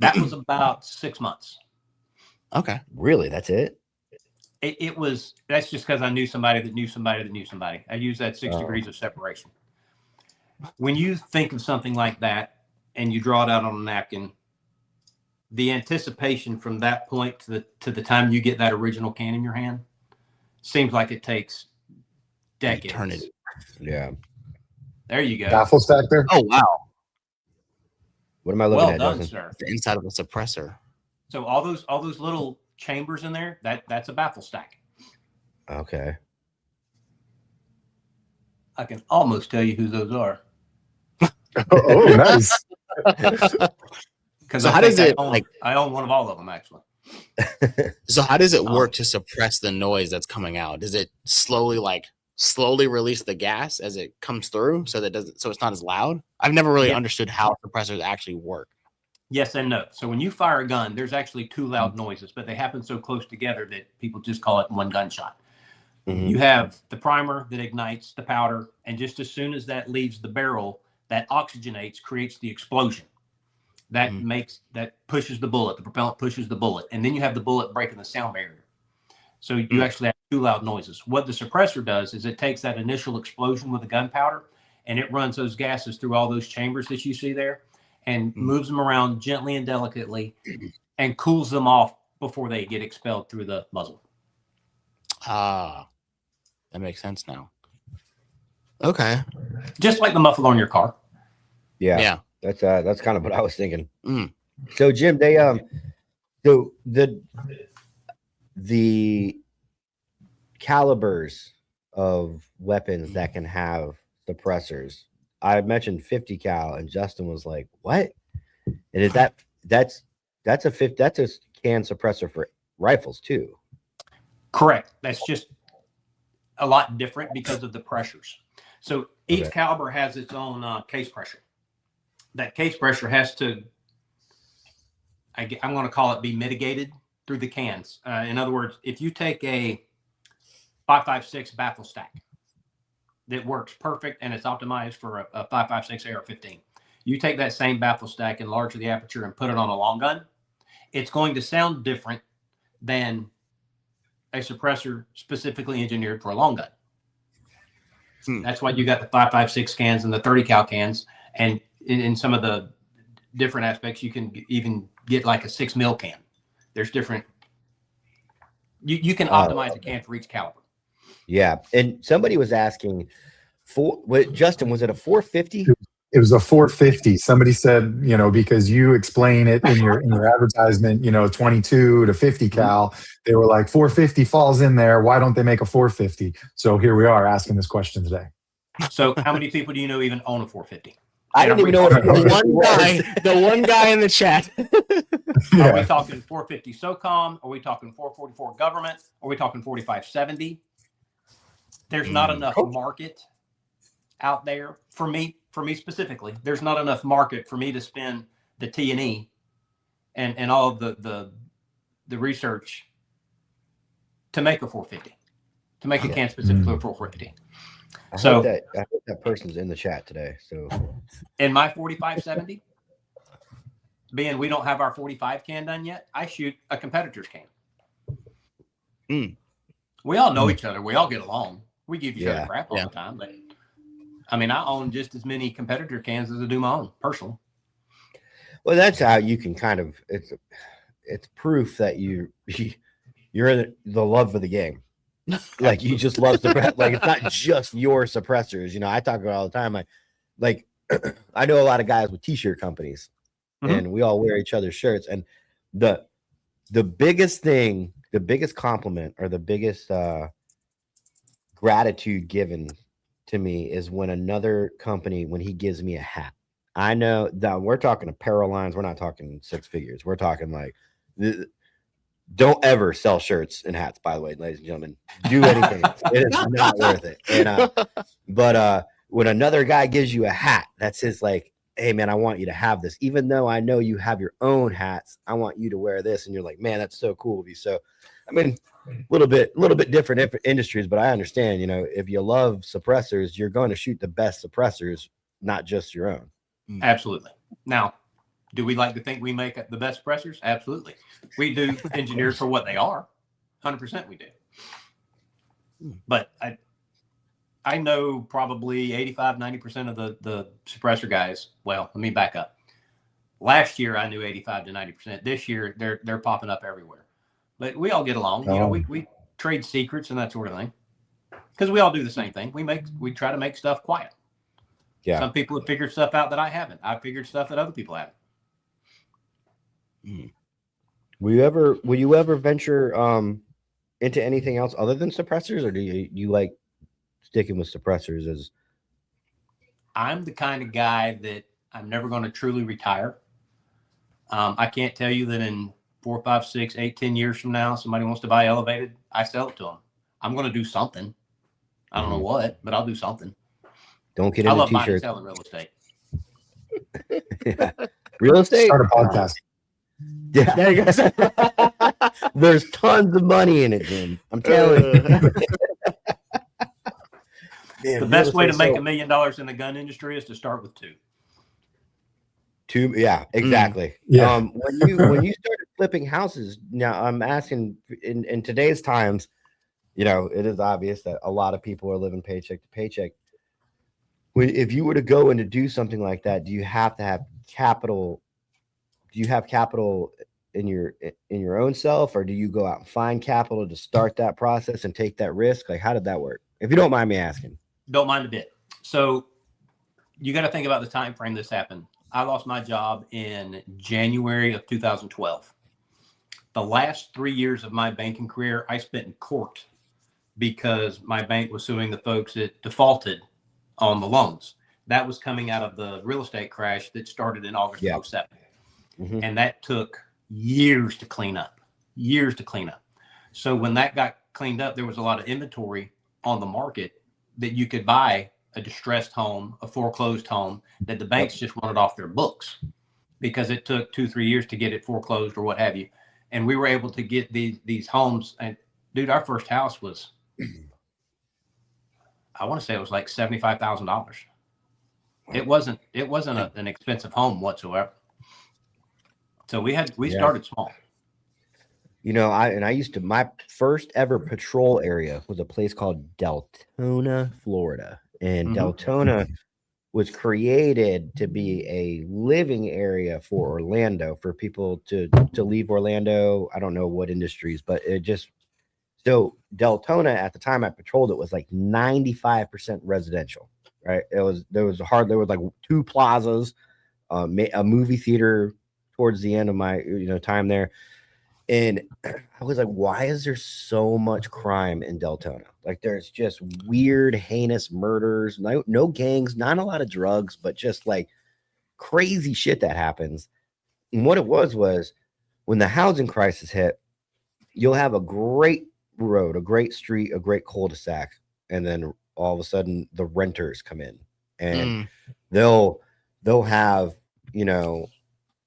That was about 6 months. Okay. Really? That's it? That's just because I knew somebody that knew somebody that knew somebody. I use that 6 degrees of separation. When you think of something like that and you draw it out on a napkin, the anticipation from that point to the time you get that original can in your hand seems like it takes decades. Eternity. Yeah. There you go. baffle stack there. Oh wow. What am I looking Well at, done, Justin? sir. The inside of a suppressor. So all those little chambers in there, that's a baffle stack. Okay. I can almost tell you who those are. Oh, nice. Because So how does it I own one of all of them actually. So how does it work to suppress the noise that's coming out? Does it slowly release the gas as it comes through so it's not as loud? I've never really understood how suppressors actually work. Yes and no. So when you fire a gun, there's actually 2 loud noises, but they happen so close together that people just call it one gunshot. Mm-hmm. You have the primer that ignites the powder, and just as soon as that leaves the barrel, that oxygenates, creates the explosion. That pushes the bullet. The propellant pushes the bullet, and then you have the bullet breaking the sound barrier. So you actually have 2 loud noises. What the suppressor does is it takes that initial explosion with the gunpowder, and it runs those gases through all those chambers that you see there, and moves them around gently and delicately and cools them off before they get expelled through the muzzle. Ah, that makes sense now. Okay. Just like the muffler on your car. Yeah. That's kind of what I was thinking. Mm. So Jim, they so the calibers of weapons that can have suppressors. I mentioned 50 cal, and Justin was like, "What?" And is that's a can suppressor for rifles too? Correct. That's just a lot different because of the pressures. So each Okay. caliber has its own case pressure. That case pressure has to, I'm going to call it, be mitigated through the cans. In other words, if you take a 5.56 baffle stack that works perfect and it's optimized for a 5.56 AR-15, you take that same baffle stack, enlarge the aperture, and put it on a long gun, it's going to sound different than a suppressor specifically engineered for a long gun. That's why you got the 5.56 cans and the 30 cal cans, and in some of the different aspects, you can even get like a 6 mil can. There's different. You can optimize a can for each caliber. Yeah, and somebody was asking Justin, was it a 450? It was a 450. Somebody said, because you explain it in your advertisement, 22 to 50 cal. They were like, 450 falls in there. Why don't they make a 450? So here we are asking this question today. So how many people do you know even own a 450? I don't even know what the one guy in the chat. Are we talking 450 SOCOM? Are we talking 444 government? Are we talking 4570? There's not enough market out there for me specifically. There's not enough market for me to spend the T&E and all of the research to make a 450, to make a can specifically for 450. I hope that person's in the chat today. So in my 4570, being we don't have our 45 can done yet, I shoot a competitor's can. We all know each other. We all get along. We give each other crap all the time. But I mean, I own just as many competitor cans as I do my own personally. Well, that's how you can kind of it's proof that you're in the love of the game. Like you just love like it's not just your suppressors. I talk about it all the time. Like I know a lot of guys with t-shirt companies, and we all wear each other's shirts. And the biggest thing, the biggest compliment, or the biggest gratitude given to me is when another company, when he gives me a hat. I know that we're talking apparel lines. We're not talking six figures. We're talking like, don't ever sell shirts and hats, by the way, ladies and gentlemen. Do anything. It is not worth it. And but when another guy gives you a hat, that's his like, hey man, I want you to have this. Even though I know you have your own hats, I want you to wear this. And you're like, man, that's so cool of you. So I mean, a little bit different industries, but I understand, if you love suppressors, you're going to shoot the best suppressors, not just your own. Absolutely. Now, do we like to think we make the best suppressors? Absolutely. We do engineered for what they are. 100% we do. But I know probably 85-90% of the suppressor guys. Well, let me back up. Last year I knew 85 to 90%. This year they're popping up everywhere. But we all get along. We trade secrets and that sort of thing. Because we all do the same thing. We try to make stuff quiet. Yeah. Some people have figured stuff out that I haven't. I've figured stuff that other people haven't. Will you ever venture into anything else other than suppressors, or do you like sticking with suppressors? As I'm the kind of guy that I'm never going to truly retire. I can't tell you that in 4, 5, 6, 8, 10 years from now, somebody wants to buy elevated, I sell it to them. I'm going to do something. I don't know what, but I'll do something. Don't get into I love t-shirts. buying and selling real estate. Yeah. Real estate? Start a podcast. Yeah. There you go. There's tons of money in it, Jim. I'm telling you. The best way to make $1 million in the gun industry is to start with two. Yeah, exactly. Yeah. When you started flipping houses, now I'm asking in today's times, it is obvious that a lot of people are living paycheck to paycheck. If you were to go and to do something like that, do you have to have capital? Do you have capital in your own self, or do you go out and find capital to start that process and take that risk? Like, how did that work? If you don't mind me asking. Don't mind a bit. So you got to think about the time frame this happened. I lost my job in January of 2012. The last 3 years of my banking career, I spent in court because my bank was suing the folks that defaulted on the loans. That was coming out of the real estate crash that started in August of 07. Mm-hmm. And that took years to clean up. So when that got cleaned up, there was a lot of inventory on the market that you could buy a distressed home, a foreclosed home that the banks just wanted off their books because it took 2-3 years to get it foreclosed or what have you. And we were able to get these homes. And dude, our first house was, I want to say it was like $75,000. It wasn't an expensive home whatsoever. So we started small. You know, my first ever patrol area was a place called Deltona, Florida. And Deltona was created to be a living area for Orlando, for people to leave Orlando. I don't know what industries, but so Deltona at the time I patrolled it was like 95% residential, right? There was like 2 plazas, a movie theater towards the end of my time there. And I was like, why is there so much crime in Deltona? Like, there's just weird, heinous murders, no gangs, not a lot of drugs, but just like crazy shit that happens. And what it was when the housing crisis hit, you'll have a great road, a great street, a great cul-de-sac, and then all of a sudden the renters come in and they'll have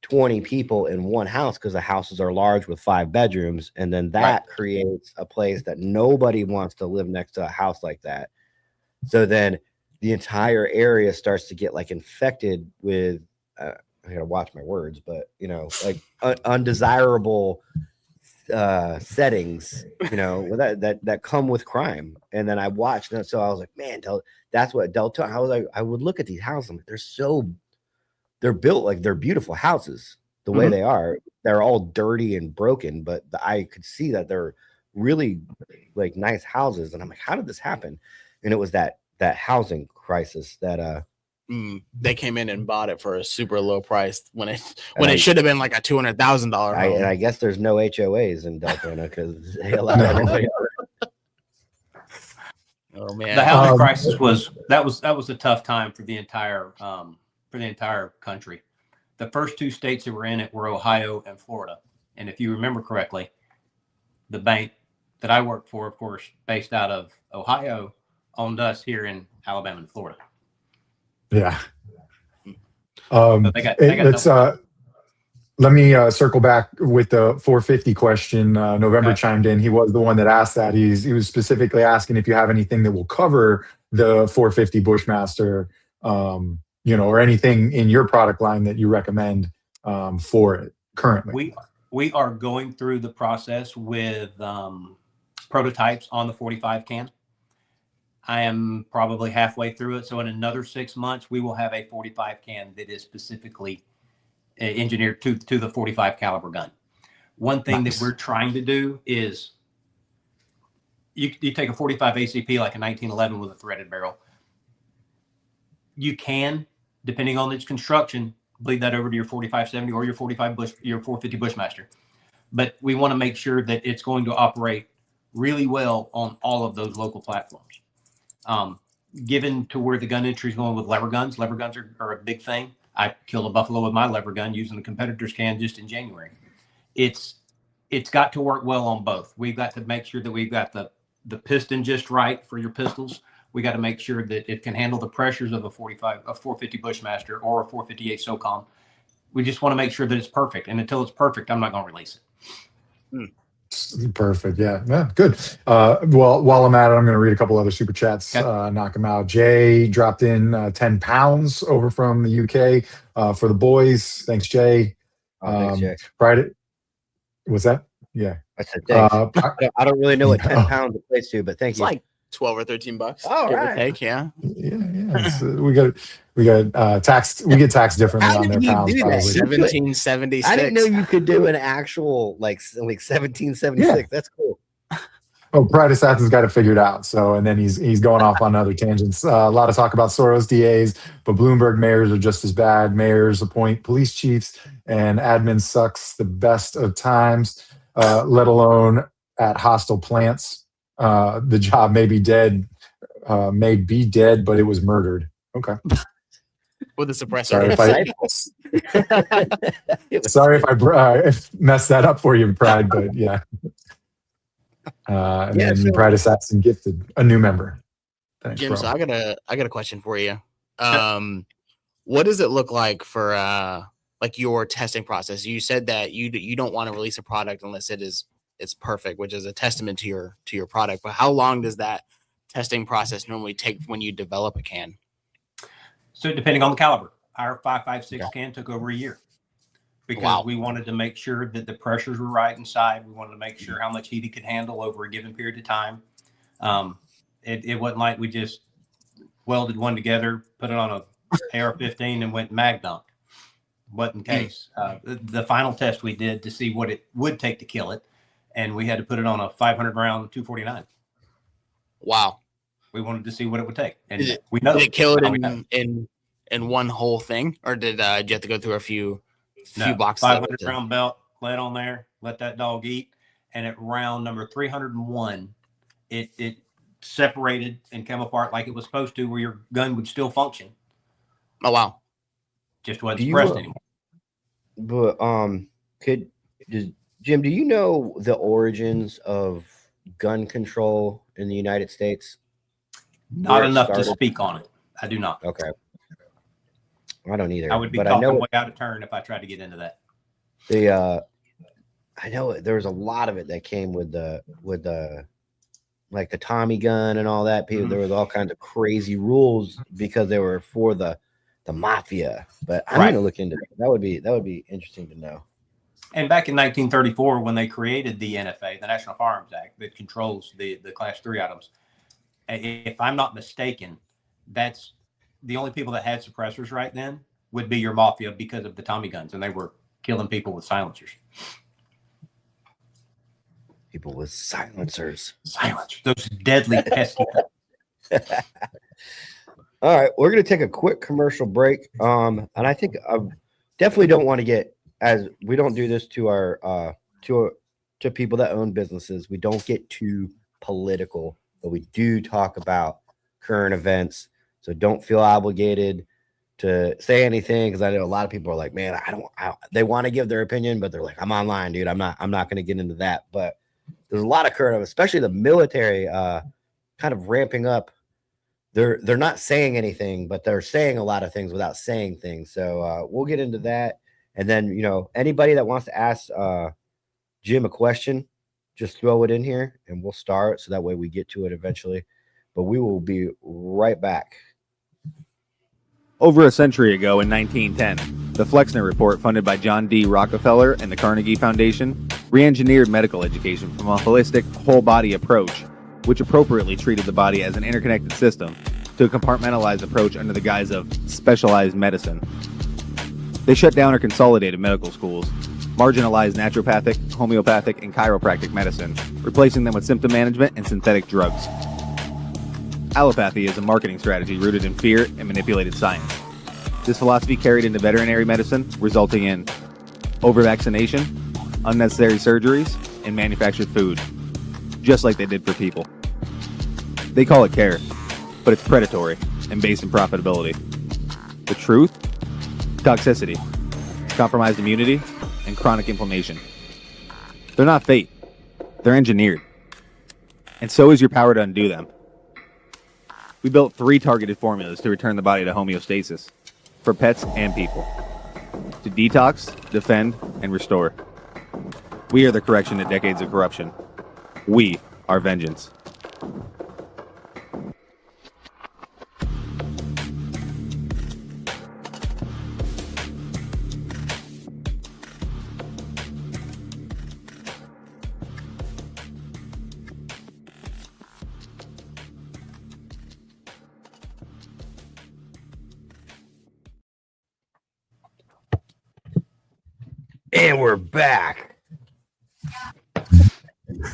20 people in one house because the houses are large with 5 bedrooms. And then that creates a place that nobody wants to live next to a house like that. So then the entire area starts to get like infected with, I gotta watch my words, but like undesirable settings, that come with crime. And then I watched, and so I was like, man, that's what Delta. I was like, I would look at these houses, I'm like, they're built like they're beautiful houses the way they are. They're all dirty and broken, but I could see that they're really like nice houses. And I'm like, how did this happen? And it was that housing crisis that they came in and bought it for a super low price when it should have been like a $200,000 home. And I guess there's no HOAs in Deltona because they allow everybody. Oh man, the housing crisis was a tough time for the entire country. The first 2 states that were in it were Ohio and Florida. And if you remember correctly, the bank that I worked for, of course, based out of Ohio, owned us here in Alabama and Florida. Yeah. Let me circle back with the 450 question. November chimed in. He was the one that asked that. He was specifically asking if you have anything that will cover the 450 Bushmaster, or anything in your product line that you recommend for it currently. We are going through the process with prototypes on the 45 can. I am probably halfway through it. So in another 6 months, we will have a 45 can that is specifically engineered to the 45 caliber gun. One thing that we're trying to do is you take a 45 ACP like a 1911 with a threaded barrel. You can, depending on its construction, bleed that over to your 4570 or your 450 Bushmaster. But we want to make sure that it's going to operate really well on all of those local platforms. Given to where the gun industry is going with lever guns are a big thing. I killed a buffalo with my lever gun using a competitor's can just in January. It's got to work well on both. We've got to make sure that we've got the piston just right for your pistols. We got to make sure that it can handle the pressures of a 450 Bushmaster or a 458 SOCOM. We just want to make sure that it's perfect. And until it's perfect, I'm not going to release it. Perfect. Yeah. Good. Well, while I'm at it, I'm going to read a couple other super chats, knock them out. Jay dropped in 10 pounds over from the UK for the boys. Thanks, Jay. Thanks, Jay. Friday. What's that? Yeah. I said thanks. I don't really know what 10 pounds equates to, but thank you. It's like 12 or 13 bucks. All give or right. take, yeah. Yeah. We got taxed. We get taxed differently How on did their you pounds, do that? probably. 1776. I didn't know you could do an actual like 1776. Yeah. That's cool. Oh, Pride Assassin's got it figured out. So, and then he's going off on other tangents. A lot of talk about Soros DAs, but Bloomberg mayors are just as bad. Mayors appoint police chiefs, and admin sucks the best of times, let alone at hostile plants. The job may be dead, but it was murdered. Okay. With a suppressor. Sorry if I messed that up for you, Pride, but yeah. And then so- Pride Assassin gifted a new member. Thanks, Jim, bro. so I got a question for you. What does it look like for like your testing process? You said that you don't want to release a product unless it's perfect, which is a testament to your product. But how long does that testing process normally take when you develop a can? So depending on the caliber, our 5.56 can took over a year because we wanted to make sure that the pressures were right inside. We wanted to make sure how much heat it could handle over a given period of time. It wasn't like we just welded one together, put it on a AR-15 and went mag dumped. Wasn't the case. The final test we did to see what it would take to kill it, and we had to put it on a 500 round 249. Wow. We wanted to see what it would take, and Did it kill it in one whole thing, or did you have to go through a few boxes? 500 round belt, lead on there, let that dog eat, and at round number 301, it separated and came apart like it was supposed to, where your gun would still function. Oh wow! Just wasn't suppressed anymore. But Jim, do you know the origins of gun control in the United States? Not enough to speak on it. I do not. Okay. I don't either. I would be but talking way out of turn if I tried to get into that. I know there was a lot of it that came with the like the Tommy gun and all that. People, there was all kinds of crazy rules because they were for the mafia. But I'm going to look into that. That would be interesting to know. And back in 1934, when they created the NFA, the National Firearms Act, that controls the Class 3 items, if I'm not mistaken, that's the only people that had suppressors right then would be your mafia because of the Tommy guns, and they were killing people with silencers. People with silencers. Those deadly pesky. All right, we're going to take a quick commercial break. And I think I definitely don't want to get, as we don't do this to our to people that own businesses. We don't get too political, but we do talk about current events. So don't feel obligated to say anything, because I know a lot of people are like, man, they want to give their opinion, but they're like, I'm online, dude. I'm not going to get into that. But there's a lot of current, especially the military, kind of ramping up. They're not saying anything, but they're saying a lot of things without saying things. So we'll get into that. And then, anybody that wants to ask Jim a question, just throw it in here and we'll start. So that way we get to it eventually. But we will be right back. Over a century ago in 1910, the Flexner Report, funded by John D. Rockefeller and the Carnegie Foundation, re-engineered medical education from a holistic, whole-body approach, which appropriately treated the body as an interconnected system, to a compartmentalized approach under the guise of specialized medicine. They shut down or consolidated medical schools, marginalized naturopathic, homeopathic, and chiropractic medicine, replacing them with symptom management and synthetic drugs. Allopathy is a marketing strategy rooted in fear and manipulated science. This philosophy carried into veterinary medicine, resulting in over-vaccination, unnecessary surgeries, and manufactured food, just like they did for people. They call it care, but it's predatory and based in profitability. The truth? Toxicity, compromised immunity, and chronic inflammation. They're not fate. They're engineered. And so is your power to undo them. We built 3 targeted formulas to return the body to homeostasis, for pets and people, to detox, defend, and restore. We are the correction to decades of corruption. We are vengeance. And we're back.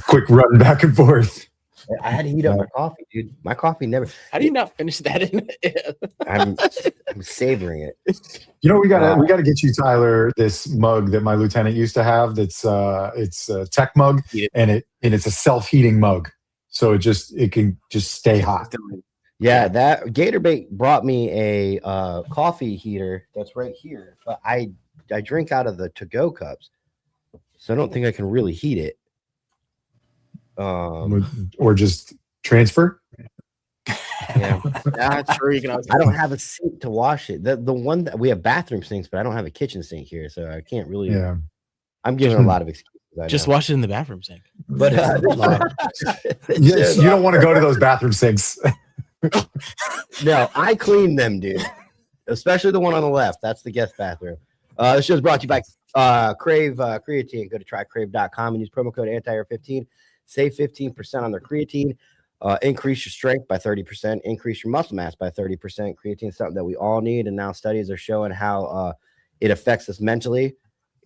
Quick run back and forth. I had to heat up my coffee, dude. My coffee never. How do you not finish that in? I'm savoring it. You know, we gotta get you, Tyler, this mug that my lieutenant used to have. It's a tech mug, and it's a self-heating mug, so it can just stay hot. Yeah, that Gatorbait brought me a coffee heater that's right here, but I drink out of the to-go cups, so I don't think I can really heat it. Or just transfer. Yeah, That's true. You can also I don't have a sink to wash it. The one that we have bathroom sinks, but I don't have a kitchen sink here, so I can't really. Yeah, I'm giving a lot of excuses. just wash it in the bathroom sink. But yes, you don't want to go to those bathroom sinks. no, I clean them, dude. Especially the one on the left. That's the guest bathroom. This show is brought to you by Crave Creatine. Go to trycrave.com and use promo code ANTIHER15. Save 15% on their creatine. Increase your strength by 30%. Increase your muscle mass by 30%. Creatine is something that we all need, and now studies are showing how it affects us mentally.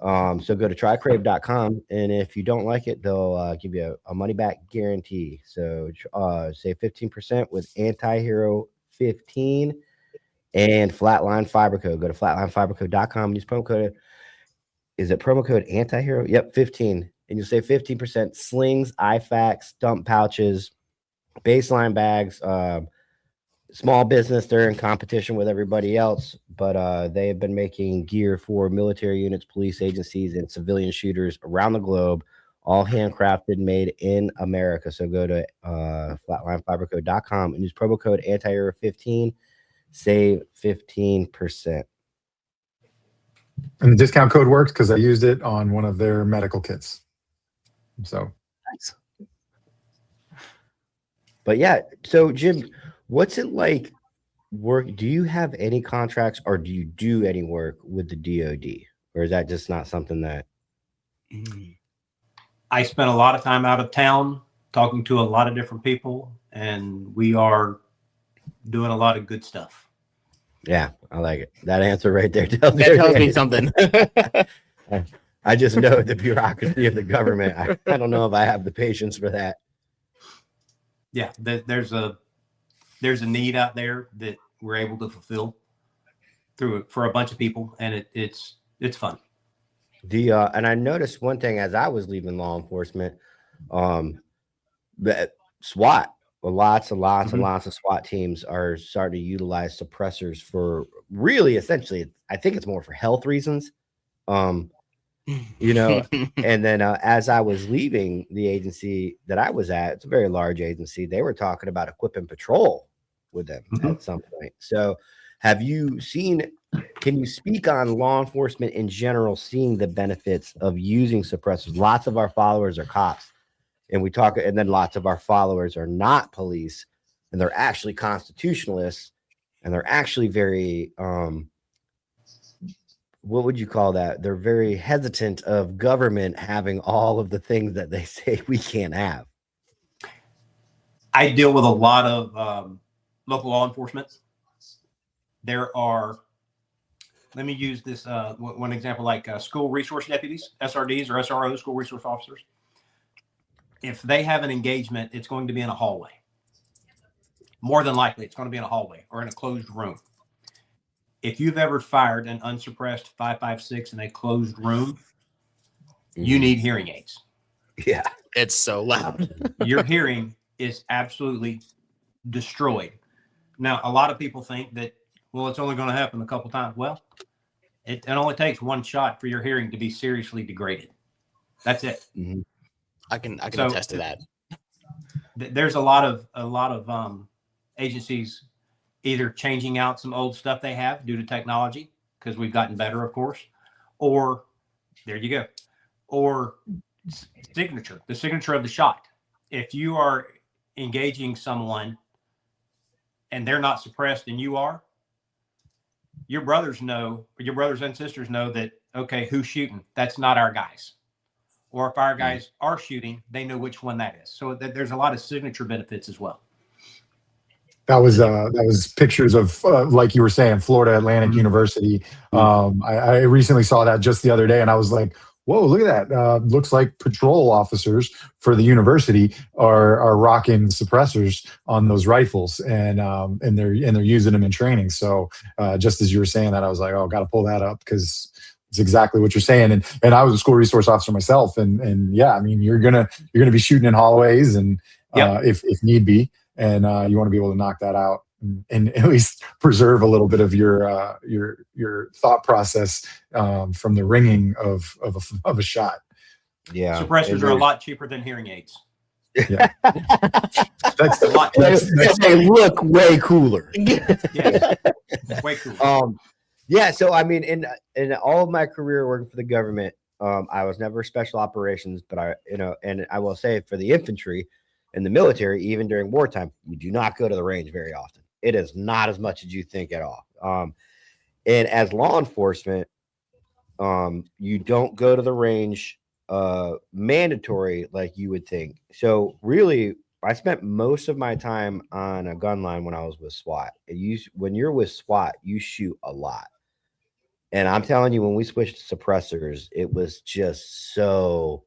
So go to trycrave.com, and if you don't like it, they'll give you a money-back guarantee. So save 15% with Antihero 15 and Flatline Fiber Code. Go to flatlinefibercode.com and use promo code. Is it promo code Antihero? Yep, 15. And you'll save 15%. Slings, IFACs, dump pouches, baseline bags, small business. They're in competition with everybody else, but they have been making gear for military units, police agencies, and civilian shooters around the globe, all handcrafted, made in America. So go to flatlinefibercode.com and use promo code Antihero15. Save 15%. And the discount code works because I used it on one of their medical kits. So nice. But yeah, so Jim, what's it like work? Do you have any contracts or do you do any work with the DoD? Or is that just not something that I spent a lot of time out of town talking to a lot of different people, and we are doing a lot of good stuff. Yeah, I like it. That answer right there tells me something. I just know the bureaucracy of the government. I don't know if I have the patience for that. Yeah, there's a need out there that we're able to fulfill for a bunch of people, and it's fun. And I noticed one thing as I was leaving law enforcement, that SWAT, lots and lots of SWAT teams are starting to utilize suppressors for really, essentially, I think it's more for health reasons. You know, and then as I was leaving the agency that I was at, it's a very large agency, they were talking about equipping patrol with them at some point. So have you seen, can you speak on law enforcement in general seeing the benefits of using suppressors? Lots of our followers are cops, and then lots of our followers are not police, and they're actually constitutionalists, and they're actually very what would you call that? They're very hesitant of government having all of the things that they say we can't have. I deal with a lot of local law enforcement. There are, let me use this one example, like school resource deputies, SRDs or SROs, school resource officers. If they have an engagement, it's going to be in a hallway. More than likely, it's going to be in a hallway or in a closed room. If you've ever fired an unsuppressed 5.56 in a closed room, you need hearing aids. Yeah, it's so loud. Your hearing is absolutely destroyed. Now, a lot of people think that, well, it's only going to happen a couple times. Well, it only takes one shot for your hearing to be seriously degraded. That's it. Mm-hmm. I can attest to that. There's a lot of agencies either changing out some old stuff they have due to technology, because we've gotten better, of course, or there you go, or the signature of the shot. If you are engaging someone and they're not suppressed and you are, your brothers and sisters know that, okay, who's shooting? That's not our guys. Or if our guys are shooting, they know which one that is. So there's a lot of signature benefits as well. That was pictures of, like you were saying, Florida Atlantic University. I recently saw that just the other day, and I was like, whoa, look at that. Looks like patrol officers for the university are rocking suppressors on those rifles, and they're using them in training. So just as you were saying that, I was like, oh, got to pull that up because it's exactly what you're saying. And I was a school resource officer myself, and yeah, I mean, you're gonna be shooting in hallways and if need be, and you want to be able to knock that out and at least preserve a little bit of your thought process from the ringing of a shot. Yeah, suppressors are a lot cheaper than hearing aids. Yeah, That's a lot. They look way cooler. Yes, way cooler. Yeah. So I mean, in all of my career working for the government, I was never special operations, but and I will say for the infantry and the military, even during wartime, you do not go to the range very often. It is not as much as you think at all. And as law enforcement, you don't go to the range mandatory like you would think. So really, I spent most of my time on a gun line when I was with SWAT. When you're with SWAT, you shoot a lot. And I'm telling you, when we switched to suppressors, it was just so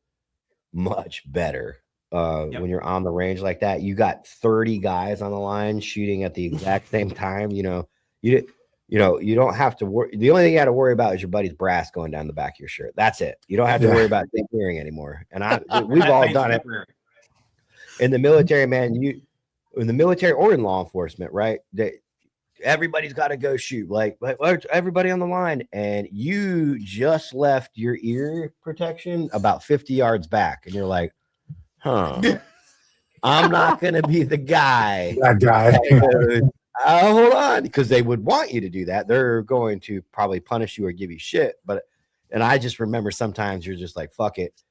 much better. When you're on the range like that, you got 30 guys on the line shooting at the exact same time. You don't have to worry. The only thing you got to worry about is your buddy's brass going down the back of your shirt. That's it. You don't have to worry about hearing anymore. And we've all done it in the military, man. In the military or in law enforcement, right? Everybody's got to go shoot, like everybody on the line, and you just left your ear protection about 50 yards back, and you're like, huh, I'm not going to be the guy. That guy. Hold on, because they would want you to do that. They're going to probably punish you or give you shit. And I just remember sometimes you're just like, fuck it.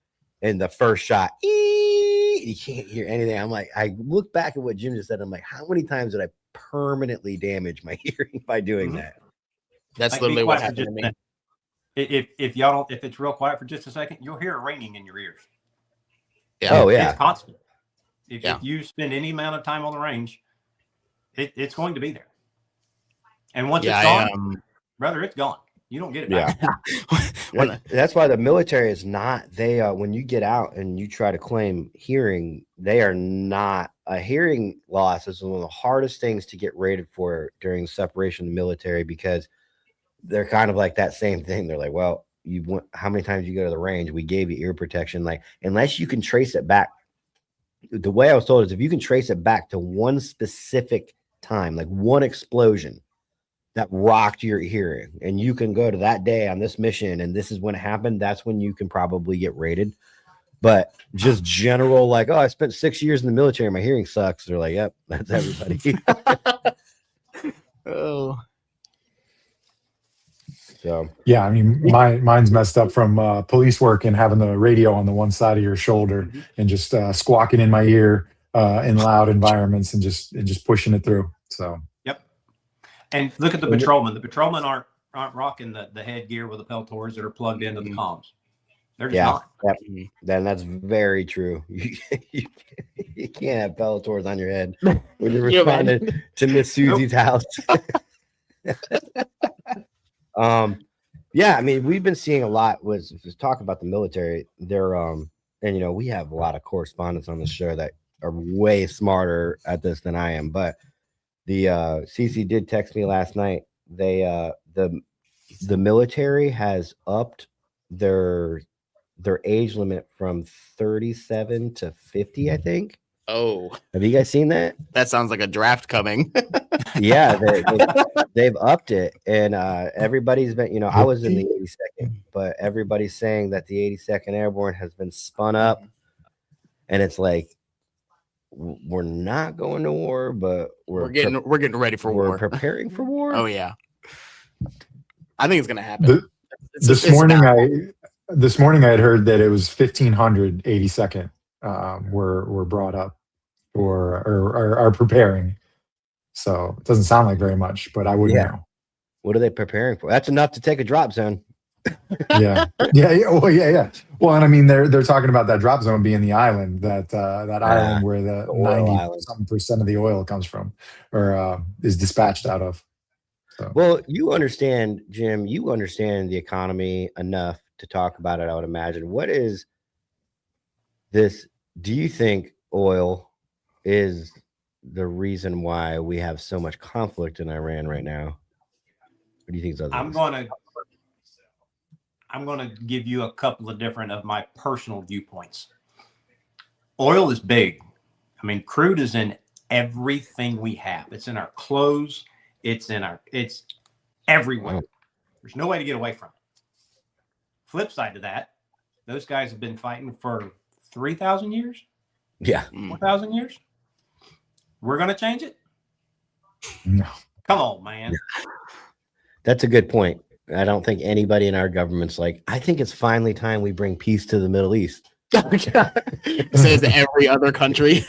And the first shot, you can't hear anything. I'm like, I look back at what Jim just said. I'm like, how many times did I permanently damage my hearing by doing that? That's literally what happened to me. If it's real quiet for just a second, you'll hear it ringing in your ears. Yeah. Oh yeah, it's constant. If you spend any amount of time on the range, it's going to be there. And once it's gone, brother, it's gone. You don't get it back. Yeah. That's why the military is not. When you get out and you try to claim hearing, they are not. A hearing loss is one of the hardest things to get rated for during separation of the military, because they're kind of like that same thing. They're like, well, how many times you go to the range? We gave you ear protection. Like, unless you can trace it back. The way I was told is if you can trace it back to one specific time, like one explosion that rocked your hearing, and you can go to that day on this mission and this is when it happened, that's when you can probably get rated. But just general, like, oh, I spent 6 years in the military, my hearing sucks. They're like, yep, that's everybody. Oh. So yeah, I mean, mine's messed up from police work and having the radio on the one side of your shoulder and just squawking in my ear in loud environments and just pushing it through. So yep. And look at the patrolmen. The patrolmen aren't rocking the headgear with the peltors that are plugged into the comms. They're just not. Yep. Then that's very true. You can't have peltors on your head when you're responding to Miss Susie's house. Yeah, I mean, we've been seeing a lot was talk about the military. They're and we have a lot of correspondents on the show that are way smarter at this than I am. But the CC did text me last night. They the military has upped their age limit from 37 to 50, I think. Oh, have you guys seen that? That sounds like a draft coming. Yeah, they've upped it, and everybody's been, I was in the 82nd, but everybody's saying that the 82nd Airborne has been spun up, and it's like we're not going to war, but we're getting ready for war. We're preparing for war. Oh yeah, I think it's gonna happen. This morning I had heard that it was 1,500 82nd were brought up or are preparing. So it doesn't sound like very much, but I wouldn't know. What are they preparing for? That's enough to take a drop zone. Yeah. Well, Well, and I mean, they're talking about that drop zone being the island, that island where the 90% of the oil comes from or is dispatched out of. So. Well, you understand, Jim, you understand the economy enough to talk about it, I would imagine. What is this? Do you think oil is the reason why we have so much conflict in Iran right now? What do you think is other things? I'm gonna give you a couple of different of my personal viewpoints. Oil is big. I mean, crude is in everything we have. It's in our clothes. It's everywhere. Wow. There's no way to get away from it. Flip side to that, those guys have been fighting for 3,000 years, Yeah. 4,000 years. We're going to change it? No. Come on, man. That's a good point. I don't think anybody in our government's like, I think it's finally time we bring peace to the Middle East. Says every other country.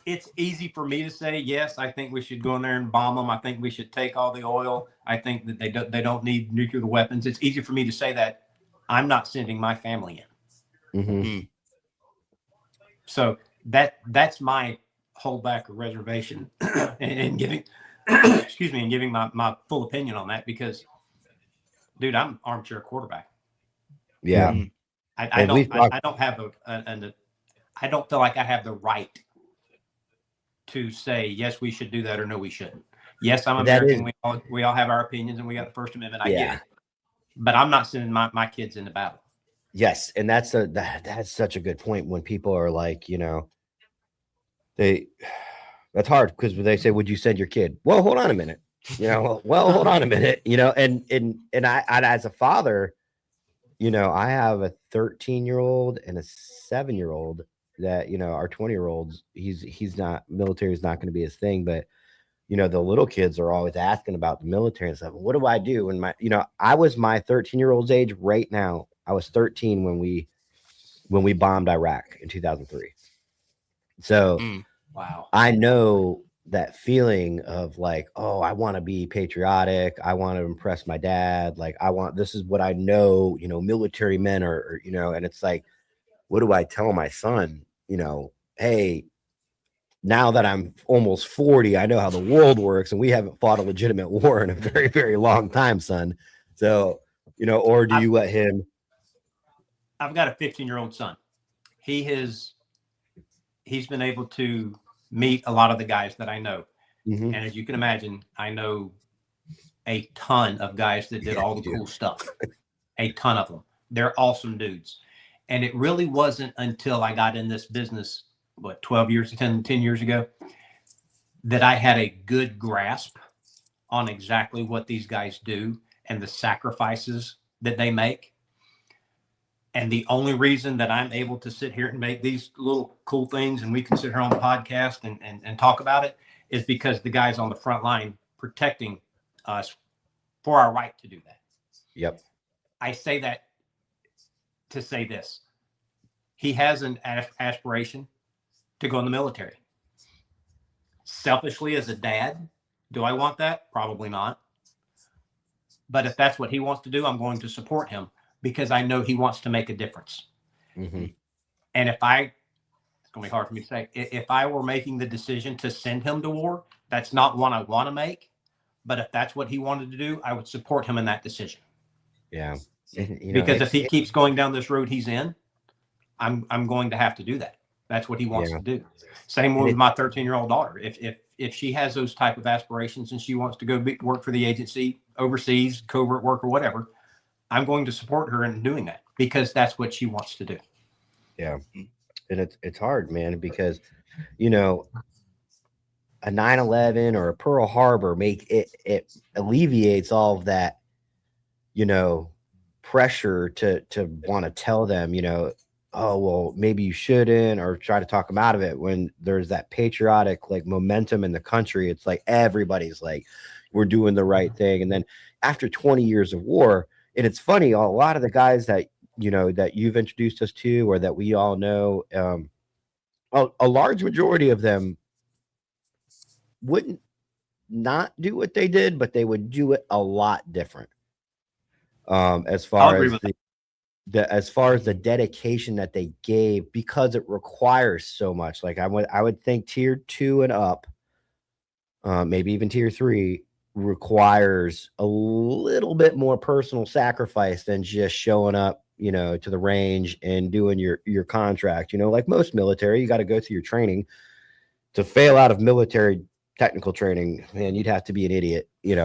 It's easy for me to say, yes, I think we should go in there and bomb them. I think we should take all the oil. I think that they don't need nuclear weapons. It's easy for me to say that. I'm not sending my family in. Mm-hmm. So that's my holdback or reservation and giving, excuse me, and giving my full opinion on that because, dude, I'm armchair quarterback. Yeah. I don't have I don't feel like I have the right to say, yes, we should do that or no, we shouldn't. Yes, I'm American. We all have our opinions and we got the First Amendment. I get it. But I'm not sending my kids into battle. Yes. And that's such a good point when people are like, that's hard because they say, would you send your kid? Well, hold on a minute. Hold on a minute, and I as a father, I have a 13-year-old and a 7-year-old that, our 20-year-olds, he's not, military is not going to be his thing, but the little kids are always asking about the military and stuff. What do I do? And I was my 13-year-old's age right now. I was 13 when we bombed Iraq in 2003. So wow, I know that feeling of like, oh, I want to be patriotic. I want to impress my dad. Like this is what I know, military men are, and it's like, what do I tell my son? Hey, now that I'm almost 40, I know how the world works and we haven't fought a legitimate war in a very, very long time, son. So, or do you let him? I've got a 15-year-old son. He's been able to meet a lot of the guys that I know. Mm-hmm. And as you can imagine, I know a ton of guys that did all the cool stuff. A ton of them. They're awesome dudes. And it really wasn't until I got in this business, 10 years ago, that I had a good grasp on exactly what these guys do and the sacrifices that they make. And the only reason that I'm able to sit here and make these little cool things and we can sit here on the podcast and talk about it is because the guys on the front line protecting us for our right to do that. Yep. I say that to say this. He has an aspiration to go in the military. Selfishly, as a dad, do I want that? Probably not. But if that's what he wants to do, I'm going to support him because I know he wants to make a difference. Mm-hmm. And it's going to be hard for me to say, if I were making the decision to send him to war, that's not one I want to make. But if that's what he wanted to do, I would support him in that decision. Yeah. Because if he keeps going down this road he's in, I'm going to have to do that. That's what he wants to do. Same with my 13-year-old daughter. If she has those type of aspirations and she wants to go work for the agency overseas, covert work or whatever, I'm going to support her in doing that because that's what she wants to do. Yeah. And it's hard, man, because, a 9/11 or a Pearl Harbor it alleviates all of that, pressure to want to tell them, oh, well, maybe you shouldn't, or try to talk them out of it. When there's that patriotic like momentum in the country, it's like everybody's like, we're doing the right thing. And then after 20 years of war, and it's funny, a lot of the guys that that you've introduced us to, or that we all know, a large majority of them wouldn't not do what they did, but they would do it a lot different. As far as the dedication that they gave, because it requires so much. Like I would think tier 2 and up, maybe even tier 3, requires a little bit more personal sacrifice than just showing up, to the range and doing your contract. Like most military, you got to go through your training. To fail out of military technical training, man, you'd have to be an idiot. You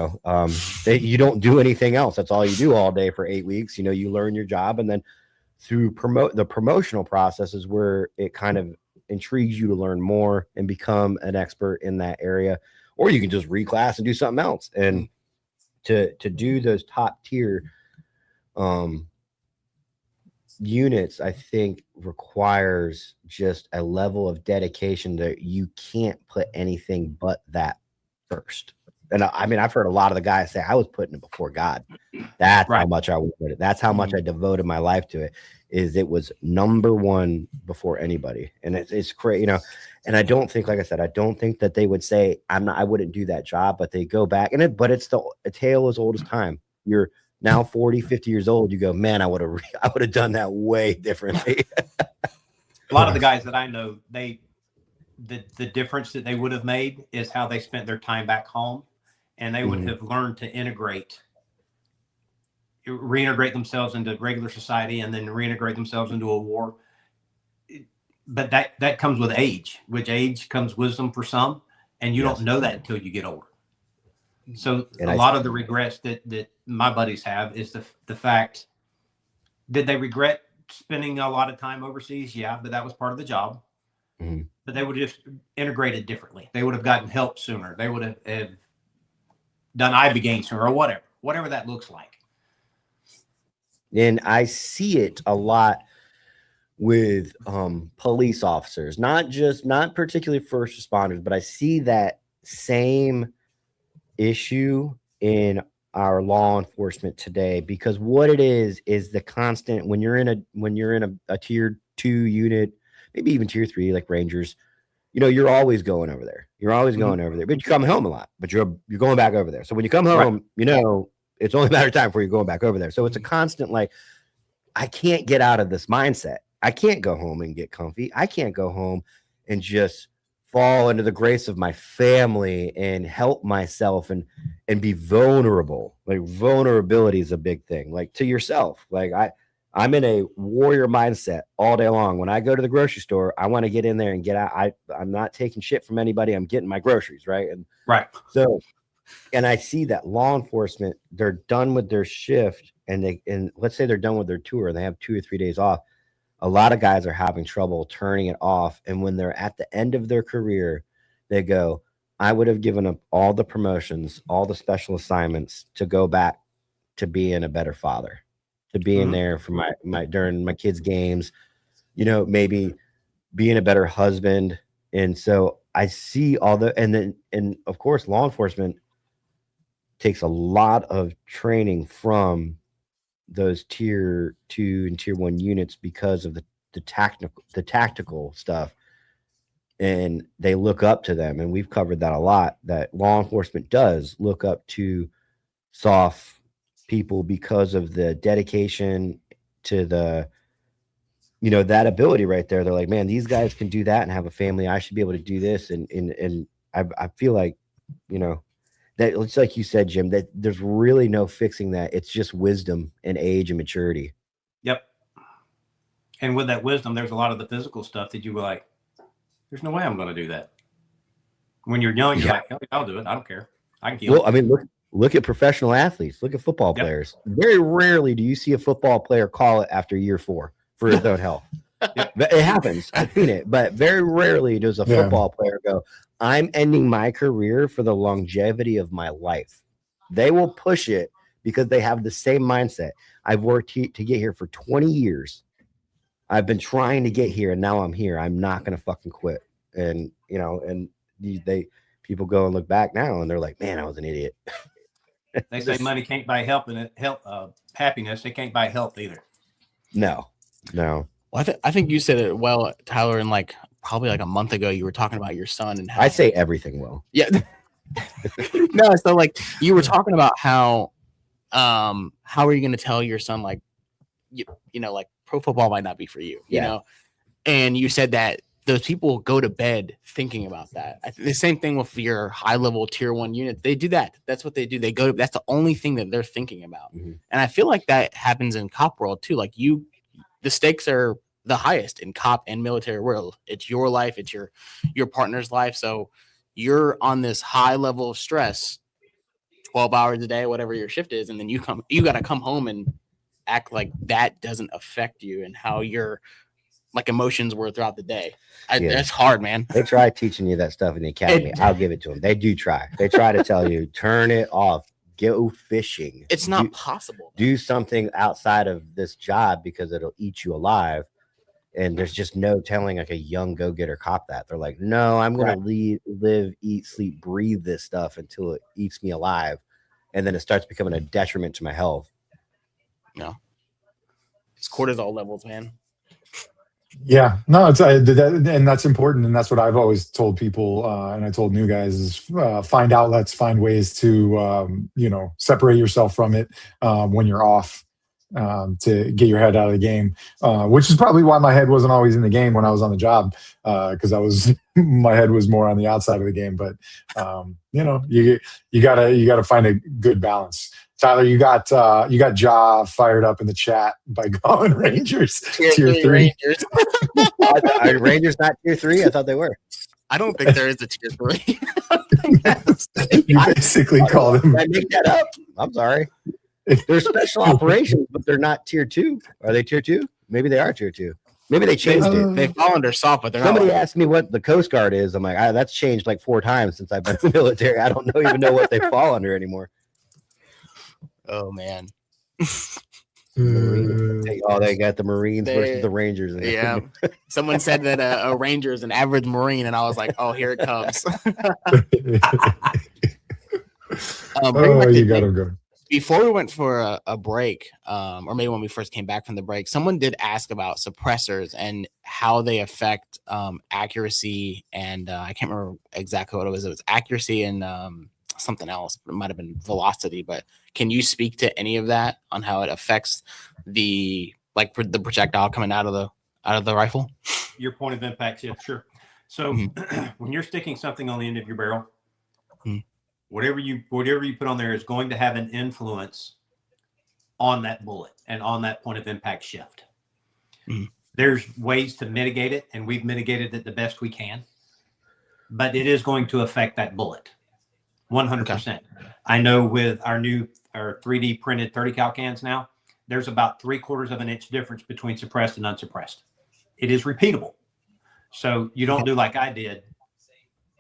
don't do anything else. That's all you do all day for 8 weeks. You learn your job, and then through the promotional process is where it kind of intrigues you to learn more and become an expert in that area. Or you can just reclass and do something else. And to do those top tier units, I think requires just a level of dedication that you can't put anything but that first. And I mean, I've heard a lot of the guys say I was putting it before God. That's Right. how much I wanted it. That's how much I devoted my life to it. It was number one before anybody. And it's crazy, and I don't think, like I said, I don't think that they would say I wouldn't do that job, but they go back but it's a tale as old as time. You're now 40, 50 years old. You go, man, I would have done that way differently. A lot of the guys that I know, the difference that they would have made is how they spent their time back home, and they would have learned to reintegrate themselves into regular society, and then reintegrate themselves into a war. But that comes with age. With age comes wisdom for some, and you don't know that until you get older. So a lot of the regrets that my buddies have is the fact, did they regret spending a lot of time overseas? Yeah, but that was part of the job. But they would have just integrated differently. They would have gotten help sooner. They would have done ibogaine sooner, or whatever that looks like. And I see it a lot with police officers, not particularly first responders, but I see that same issue in our law enforcement today, because what it is the constant, when you're in a tier 2 unit, maybe even tier 3, like Rangers, you're always going over there. You're always going over there, but you come home a lot, but you're going back over there. So when you come home, it's only a matter of time before you're going back over there. So it's a constant, like, I can't get out of this mindset. I can't go home and get comfy. I can't go home and just fall into the grace of my family and help myself and be vulnerable. Like, vulnerability is a big thing, like, to yourself. Like, I'm in a warrior mindset all day long. When I go to the grocery store, I want to get in there and get out. I'm not taking shit from anybody. I'm getting my groceries. Right. So, and I see that law enforcement, they're done with their shift, and let's say they're done with their tour and they have 2 or 3 days off. A lot of guys are having trouble turning it off. And when they're at the end of their career, they go, I would have given up all the promotions, all the special assignments to go back to being a better father, to being there for my during my kids' games, maybe being a better husband. And so I see and of course, law enforcement takes a lot of training from those tier 2 and tier 1 units because of the tactical stuff, and they look up to them. And we've covered that a lot, that law enforcement does look up to soft people because of the dedication to that ability right there. They're like, man, these guys can do that and have a family. I should be able to do this. And I feel like, that it's like you said, Jim, that there's really no fixing that. It's just wisdom and age and maturity. Yep. And with that wisdom, there's a lot of the physical stuff that you were like, there's no way I'm going to do that. When you're young, you're like, I'll do it. I don't care. I can keep it. I mean, look at professional athletes. Look at football players. Very rarely do you see a football player call it after year 4 for his own health. It happens. I've seen it. But very rarely does a football player go, I'm ending my career for the longevity of my life. They will push it because they have the same mindset. I've worked to get here for 20 years. I've been trying to get here, and now I'm here. I'm not going to fucking quit. And, people go and look back now, and they're like, man, I was an idiot. They say money can't buy happiness. It can't buy health either. No. Well, I think you said it well, Tyler, and probably a month ago, you were talking about your son and how I say everything well. Yeah. No, so you were talking about how are you going to tell your son pro football might not be for you, you know? And you said that those people go to bed thinking about that. The same thing with your high level tier 1 units. They do that. That's what they do. They go. That's the only thing that they're thinking about. And I feel like that happens in cop world too. Like the stakes are the highest in cop and military world. It's your life. It's your partner's life. So you're on this high level of stress, 12 hours a day, whatever your shift is, and then you got to come home and act like that doesn't affect you and how your like emotions were throughout the day. That's hard, man. They try teaching you that stuff in the academy. I'll give it to them. They do try. They try to tell you, turn it off, go fishing. It's not possible. Do something outside of this job because it'll eat you alive. And there's just no telling like a young go-getter cop that. They're like, no, I'm going to live, eat, sleep, breathe this stuff until it eats me alive. And then it starts becoming a detriment to my health. No. It's cortisol levels, man. Yeah, no, it's and that's important, and that's what I've always told people, and I told new guys is find outlets, find ways to separate yourself from it when you're off, to get your head out of the game, which is probably why my head wasn't always in the game when I was on the job, because my head was more on the outside of the game. But you gotta find a good balance. Tyler, you got Ja fired up in the chat by calling Rangers tier 3. Rangers. Are Rangers not tier 3? I thought they were. I don't think there is a tier 3. You basically call them. Did I make that up? I'm sorry. They're special operations, but they're not tier 2. Are they tier 2? Maybe they are tier 2. Maybe they changed it. They fall under soft, but they're Somebody not. asked me what the Coast Guard is. I'm like, that's changed like 4 times since I've been in the military. I don't even know what they fall under anymore. Oh man. They got the Marines versus the Rangers. Yeah. Someone said that a Ranger is an average Marine, and I was like, oh, here it comes. You got him going. Before we went for a break, or maybe when we first came back from the break, someone did ask about suppressors and how they affect accuracy, and I can't remember exactly what it was. It was accuracy and something else. It might have been velocity, but can you speak to any of that on how it affects the projectile coming out of the rifle? Your point of impact, yeah, sure. So when you're sticking something on the end of your barrel, whatever you put on there is going to have an influence on that bullet and on that point of impact shift. There's ways to mitigate it, and we've mitigated it the best we can, but it is going to affect that bullet 100%. Okay. I know with our 3D printed 30 cal cans now, there's about 3/4 of an inch difference between suppressed and unsuppressed. It is repeatable. So you don't do like I did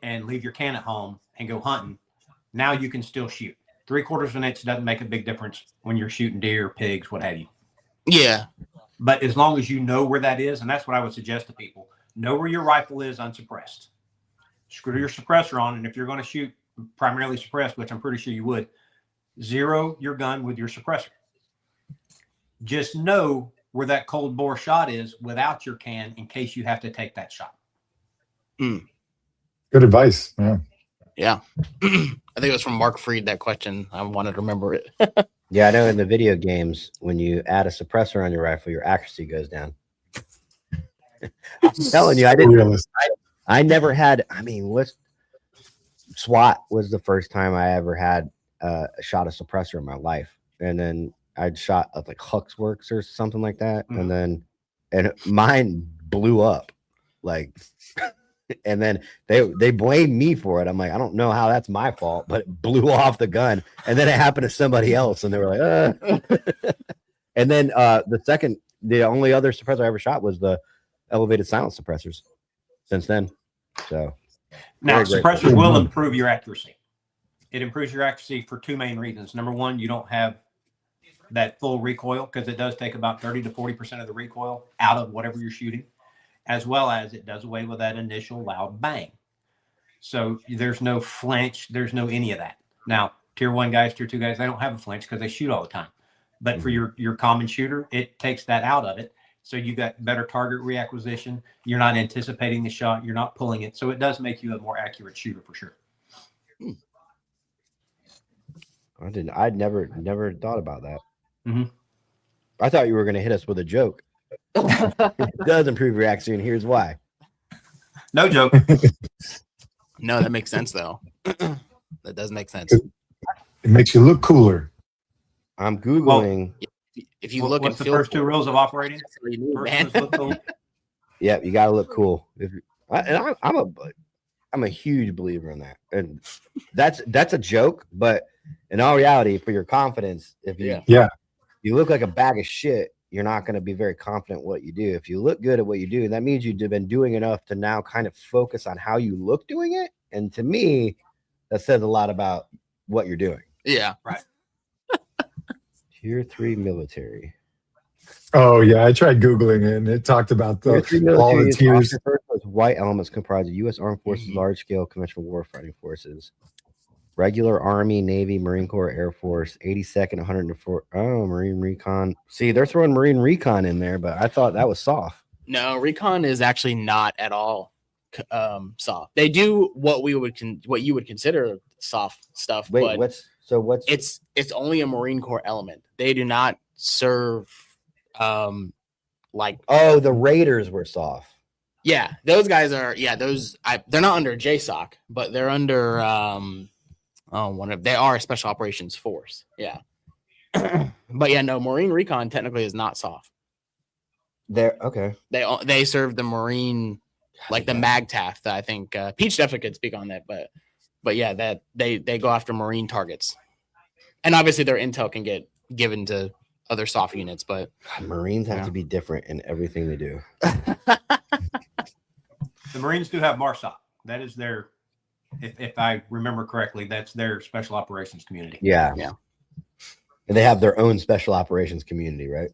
and leave your can at home and go hunting. Now you can still shoot. 3/4 of an inch doesn't make a big difference when you're shooting deer, pigs, what have you. Yeah. But as long as you know where that is, and that's what I would suggest to people, know where your rifle is unsuppressed. Screw your suppressor on, and if you're going to shoot primarily suppressed, which I'm pretty sure you would, zero your gun with your suppressor. Just know where that cold bore shot is without your can in case you have to take that shot. Good advice. Yeah. I think it was from Mark Freed, that question. I wanted to remember it. Yeah, I know in the video games, when you add a suppressor on your rifle, your accuracy goes down. I'm telling you, I never had, SWAT was the first time I ever had shot a suppressor in my life. And then I'd shot at like Hux Works or something like that. And mine blew up. And then they blamed me for it. I'm like, I don't know how that's my fault, but it blew off the gun. And then it happened to somebody else, and they were like, And then the only other suppressor I ever shot was the elevated silence suppressors since then. So now suppressors will improve your accuracy. It improves your accuracy for 2 main reasons. Number one, you don't have that full recoil, because it does take about 30 to 40% of the recoil out of whatever you're shooting, as well as it does away with that initial loud bang. So there's no flinch. There's no any of that. Now, tier 1 guys, tier 2 guys, they don't have a flinch because they shoot all the time. But for your common shooter, it takes that out of it. So you got better target reacquisition. You're not anticipating the shot. You're not pulling it. So it does make you a more accurate shooter for sure. I'd never thought about that. I thought you were going to hit us with a joke. It does improve your accuracy, and here's why. No joke. No, that makes sense though. That does make sense. It makes you look cooler. I'm Googling. If you look What's and the feel first two cool, rules of operating? that's what you need, First man. one's look cool. Yep, you gotta look cool. I'm a huge believer in that, and that's a joke. But in all reality, for your confidence, if you you look like a bag of shit, you're not going to be very confident what you do. If you look good at what you do, that means you've been doing enough to now kind of focus on how you look doing it. And to me, that says a lot about what you're doing. Yeah. Right. Tier 3 military. Oh yeah, I tried Googling it and it talked about Tier 3 all military the is tiers. often referred to as white elements comprised of U.S. Armed Forces, Mhm. large-scale conventional warfighting forces. Regular Army, Navy, Marine Corps, Air Force, 82nd, 104. Oh, Marine Recon. See, they're throwing Marine Recon in there, but I thought that was soft. No, recon is actually not at all soft. They do what you would consider soft stuff, Wait, but what's it's only a Marine Corps element. They do not serve like oh, the Raiders were soft. yeah, those guys are they're not under JSOC, but they're under they are a special operations force. Yeah. But yeah, no, Marine Recon technically is not soft. They're okay. They serve the Marine, like the MAGTAF. That I think Peach definitely could speak on that, but yeah, that they go after Marine targets, and obviously their intel can get given to other soft units. But Marines have to be different in everything they do. The Marines do have MARSOC. That is their, if I remember correctly, that's their special operations community. Yeah. And they have their own special operations community, right?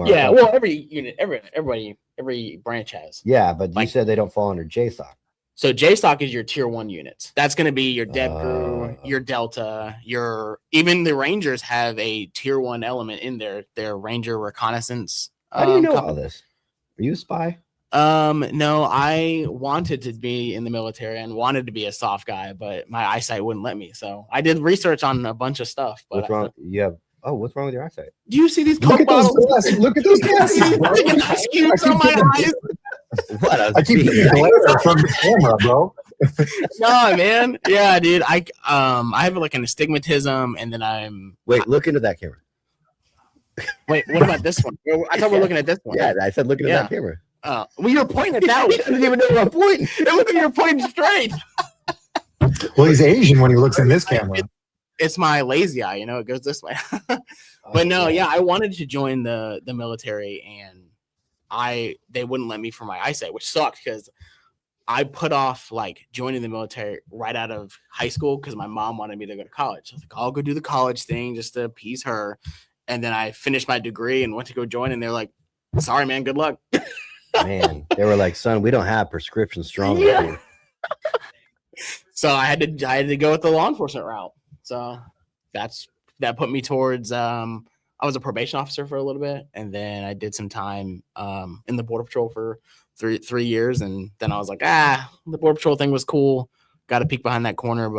Yeah, well, every unit, every branch has. Yeah, but you said they don't fall under JSOC. So JSOC is your tier 1 units. That's going to be your DevGru, your Delta, even the Rangers have a tier 1 element in their Ranger reconnaissance. How do you know all this? Are you a spy? No, I wanted to be in the military and wanted to be a soft guy, but my eyesight wouldn't let me. So I did research on a bunch of stuff. But what's wrong? What's wrong with your eyesight? Do you see these Look Coke at those bottles? glasses. Look at those glasses, bro. Ice cubes on my eyes. What? I keep getting glare from the camera, bro. No, man. Yeah, dude. I have like an astigmatism, and then Wait, look into that camera. Wait, what about this one? I thought we're looking at this one. Yeah, I said look into that camera. Well, you're pointing at that one. I didn't even know where I'm pointing. It looks like you're pointing straight. Well, he's Asian when he looks in this camera. It's my lazy eye, it goes this way. But no, yeah, I wanted to join the military, and they wouldn't let me for my eyesight, which sucked because I put off like joining the military right out of high school because my mom wanted me to go to college. I was like, I'll go do the college thing just to appease her. And then I finished my degree and went to go join, and they're like, sorry, man, good luck. Man, they were like, son, we don't have prescription strong enough here. So I had to go with the law enforcement route. So that put me towards I was a probation officer for a little bit, and then I did some time in the Border Patrol for three years, and then I was like, the Border Patrol thing was cool. Got to peek behind that corner,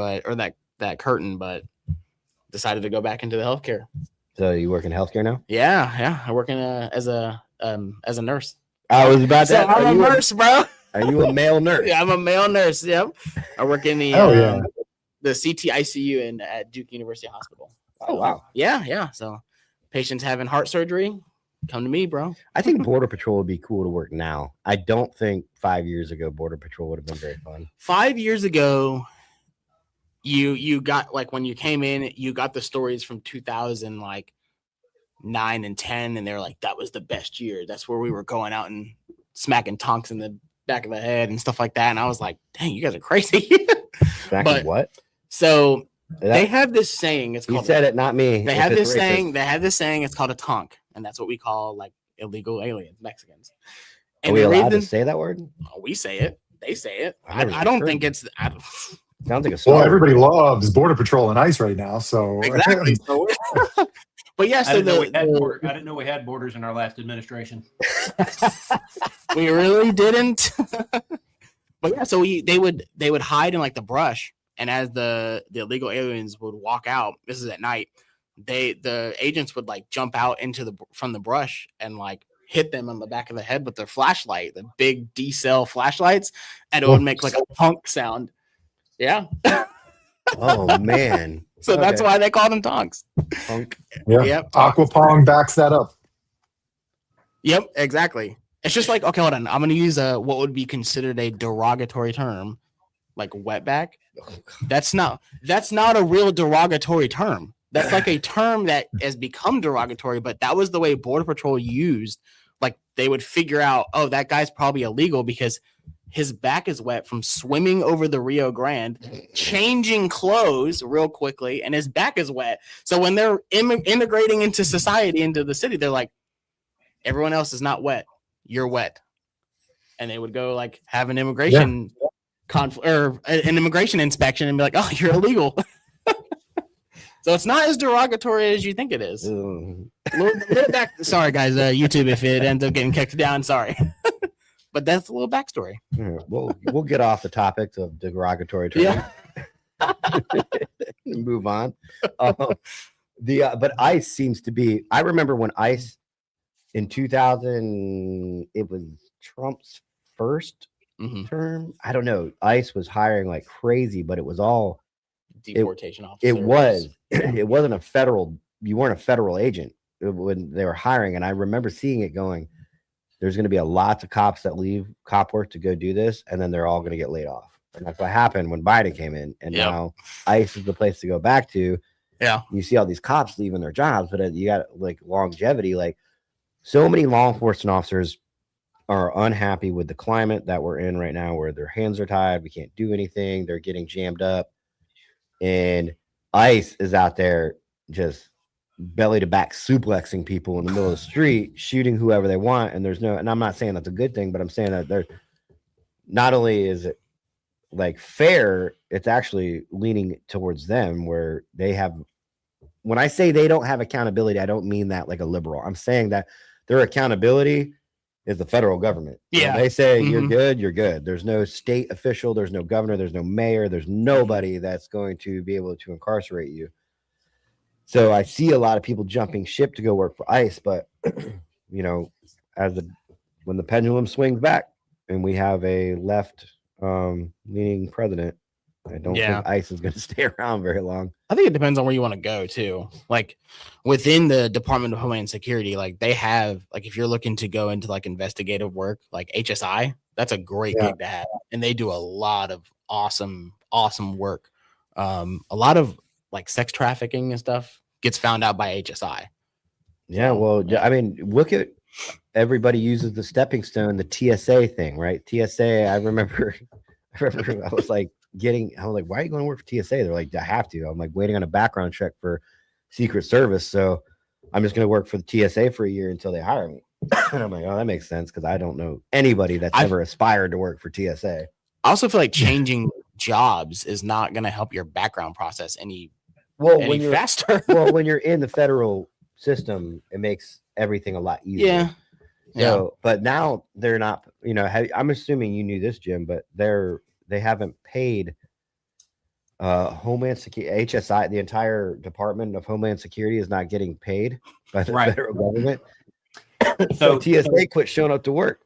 that curtain, but decided to go back into the healthcare. So you work in healthcare now? Yeah. I work in as a nurse. I was about to. So I'm a nurse, bro. Are you a male nurse? Yeah, I'm a male nurse. Yep. I work in the the CT ICU at Duke University Hospital. Oh wow. Yeah. So patients having heart surgery, come to me, bro. I think Border Patrol would be cool to work now. I don't think 5 years ago Border Patrol would have been very fun. 5 years ago, you got like when you came in, you got the stories from 2000 like 9 and 10, and they're like, that was the best year. That's where we were going out and smacking tonks in the back of the head and stuff like that. And I was like, dang, you guys are crazy. But what? So they have this saying. It's called. You said it, not me. They have this saying. They have this saying. It's called a tonk, and that's what we call like illegal aliens, Mexicans. And are we allowed to say that word? Oh, we say it. They say it. I don't think it's. Sounds like a well, everybody loves Border Patrol and ICE right now, so exactly. But yeah, so I didn't know we had borders in our last administration. We really didn't. But yeah, so they would hide in like the brush, and as the illegal aliens would walk out, this is at night, the agents would like jump out from the brush and like hit them on the back of the head with their flashlight, the big D-cell flashlights, and it would make like a punk sound. Yeah. Oh man. So that's why they call them tonks. Punk. Yeah. Yep. Aquapong backs that up. Yep, exactly. It's just like, okay, hold on. I'm gonna use what would be considered a derogatory term, like wetback. That's not a real derogatory term. That's like a term that has become derogatory, but that was the way Border Patrol used. Like they would figure out, oh, that guy's probably illegal because his back is wet from swimming over the Rio Grande, changing clothes real quickly, and his back is wet. So when they're integrating into society, into the city, they're like, everyone else is not wet. You're wet. And they would go like have an immigration or an immigration inspection and be like, oh, you're illegal. So it's not as derogatory as you think it is. Little back. Sorry, guys. YouTube, if it ends up getting kicked down, sorry. But that's a little backstory. We'll get off the topics of derogatory terms. Yeah. Move on. But ICE seems to be. I remember when ICE in 2000, it was Trump's first term. I don't know. ICE was hiring like crazy, but it was all deportation officer. It was. It wasn't a federal. You weren't a federal agent when they were hiring, and I remember seeing it going. There's going to be a lot of cops that leave cop work to go do this, and then they're all going to get laid off. And that's what happened when Biden came in, and now ICE is the place to go back to. Yeah, you see all these cops leaving their jobs, but you got like longevity. Like so many law enforcement officers are unhappy with the climate that we're in right now, where their hands are tied. We can't do anything. They're getting jammed up, and ICE is out there just belly to back suplexing people in the middle of the street, shooting whoever they want. And and I'm not saying that's a good thing, but I'm saying that they're not only is it like fair, it's actually leaning towards them where they have, when I say they don't have accountability, I don't mean that like a liberal. I'm saying that their accountability is the federal government. Yeah. When they say you're good, you're good. There's no state official, there's no governor, there's no mayor, there's nobody that's going to be able to incarcerate you. So I see a lot of people jumping ship to go work for ICE, but when the pendulum swings back and we have a left leaning president, I don't think ICE is going to stay around very long. I think it depends on where you want to go too. Like within the Department of Homeland Security, like they have, like if you're looking to go into like investigative work, like HSI, that's a great gig to have, and they do a lot of awesome work. A lot of like sex trafficking and stuff gets found out by HSI. Yeah, well, I mean, look at everybody uses the stepping stone, the TSA thing, right? TSA, I remember I was like, why are you going to work for TSA? They're like, I have to. I'm like waiting on a background check for Secret Service. So I'm just going to work for the TSA for a year until they hire me. And I'm like, oh, that makes sense because I don't know anybody that's ever aspired to work for TSA. I also feel like changing jobs is not going to help your background process any faster. Well, when you're in the federal system, it makes everything a lot easier. So, but now they're not, I'm assuming you knew this, Jim, but they haven't paid Homeland Security, HSI, the entire Department of Homeland Security is not getting paid by the federal government. So TSA quit showing up to work.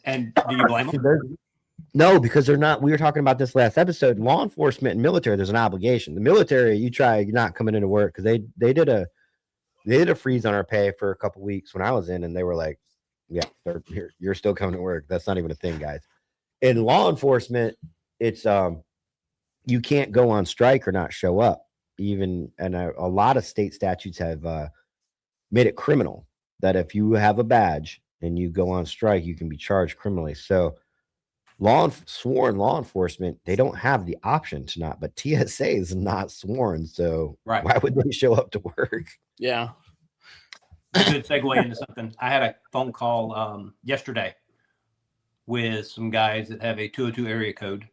And do you blame them? No, because they're not. We were talking about this last episode. Law enforcement and military, there's an obligation. The military, you're not coming into work because they did a freeze on our pay for a couple weeks when I was in, and they were like, "Yeah, you're still coming to work." That's not even a thing, guys. In law enforcement, it's you can't go on strike or not show up. And a lot of state statutes have made it criminal that if you have a badge and you go on strike, you can be charged criminally. So sworn law enforcement, they don't have the option to not, but TSA is not sworn. So why would they show up to work? Yeah. Good segue into something. I had a phone call yesterday with some guys that have a 202 area code.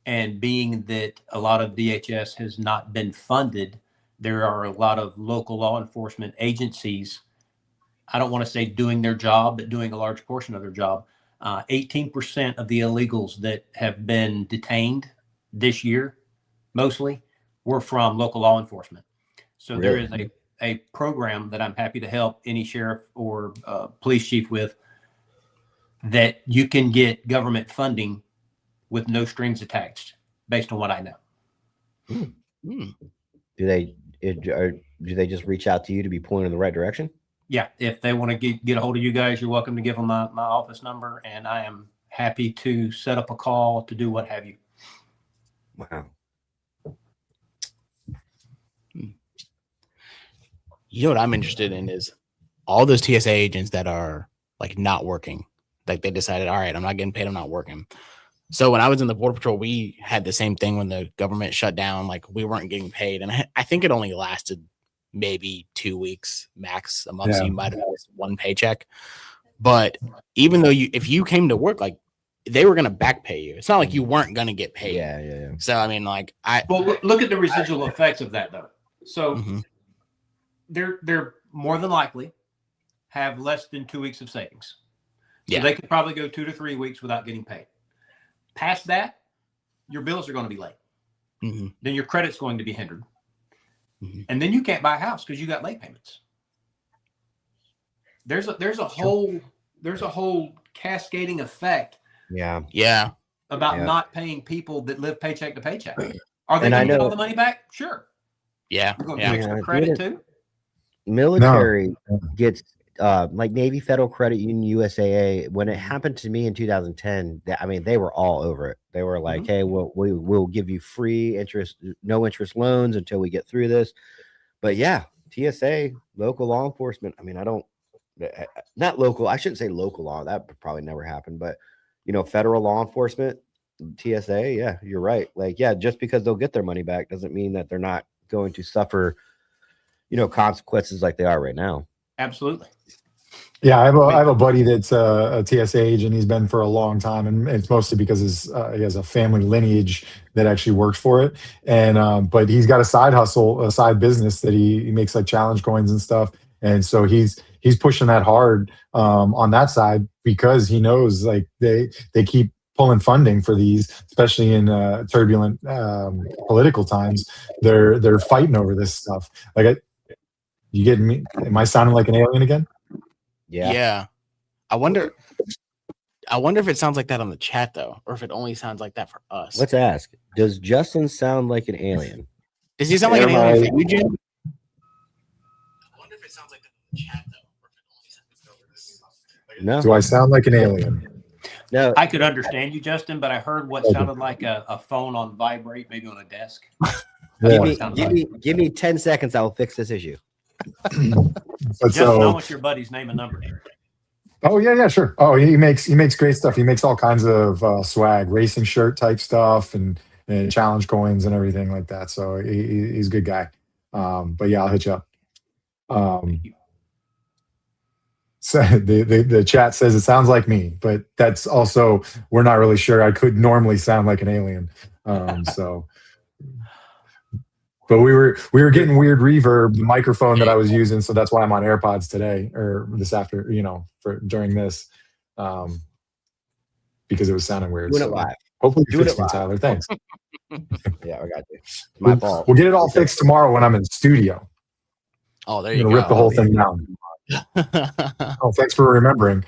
And being that a lot of DHS has not been funded, there are a lot of local law enforcement agencies, I don't want to say doing their job, but doing a large portion of their job. 18% of the illegals that have been detained this year, mostly, were from local law enforcement. So there is a program that I'm happy to help any sheriff or police chief with, that you can get government funding with no strings attached, based on what I know. Do they just reach out to you to be pointed in the right direction? Yeah, if they want to get a hold of you guys, you're welcome to give them my office number, and I am happy to set up a call to do what have you. Wow. You know what I'm interested in is all those TSA agents that are like not working. Like they decided, all right, I'm not getting paid, I'm not working. So when I was in the Border Patrol, we had the same thing when the government shut down. Like we weren't getting paid, and I think it only lasted maybe 2 weeks max, a month. So you might have missed one paycheck. But even though if you came to work, like they were gonna back pay you. It's not like you weren't gonna get paid. Yeah. So I mean, like well, look at the residual effects of that though. So they're more than likely have less than 2 weeks of savings. So they could probably go 2 to 3 weeks without getting paid. Past that, your bills are going to be late. Then your credit's going to be hindered. And then you can't buy a house because you got late payments. There's a whole cascading effect. Yeah. About not paying people that live paycheck to paycheck. Are they going to get all the money back? Sure. Yeah. You're going to fix their credit too. Military gets like Navy Federal Credit Union, USAA. When it happened to me in 2010, they were all over it. They were like, "Hey, we'll give you free interest, no interest loans until we get through this." But yeah, TSA, local law enforcement. I mean, not local. I shouldn't say local law. That would probably never happen. But federal law enforcement, TSA. Yeah, you're right. Like, yeah, just because they'll get their money back doesn't mean that they're not going to suffer, consequences like they are right now. Absolutely. Yeah, I have a buddy that's a TSA agent. He's been for a long time, and it's mostly because he has a family lineage that actually works for it. And but he's got a side hustle, a side business that he makes like challenge coins and stuff. And so he's pushing that hard on that side because he knows like they keep pulling funding for these, especially in turbulent political times. They're fighting over this stuff. Like, you getting me? Am I sounding like an alien again? Yeah. I wonder if it sounds like that on the chat though, or if it only sounds like that for us. Let's ask. Does Justin sound like an alien? Does he sound like an alien for you, Jim? I wonder if it sounds like that on the chat though, or if it only sounds like that. No. Do I sound like an alien? No. I could understand you, Justin, but I heard what sounded like a phone on vibrate, maybe on a desk. Give me 10 seconds. I will fix this issue. Justin, I want your buddy's name and number. Oh yeah, sure. Oh, he makes great stuff. He makes all kinds of swag, racing shirt type stuff, and challenge coins and everything like that. So he's a good guy. But yeah, I'll hit you up. So the chat says it sounds like me, but that's also, we're not really sure. I could normally sound like an alien. So. But we were getting weird reverb, the microphone that I was using, so that's why I'm on AirPods today or this after, during this, because it was sounding weird. Doing it live. Hopefully you fixed me, Tyler. Thanks. Yeah, I got you. My fault. We'll get it all fixed tomorrow when I'm in the studio. Oh, there you go. Rip the whole thing down. Oh, thanks for remembering.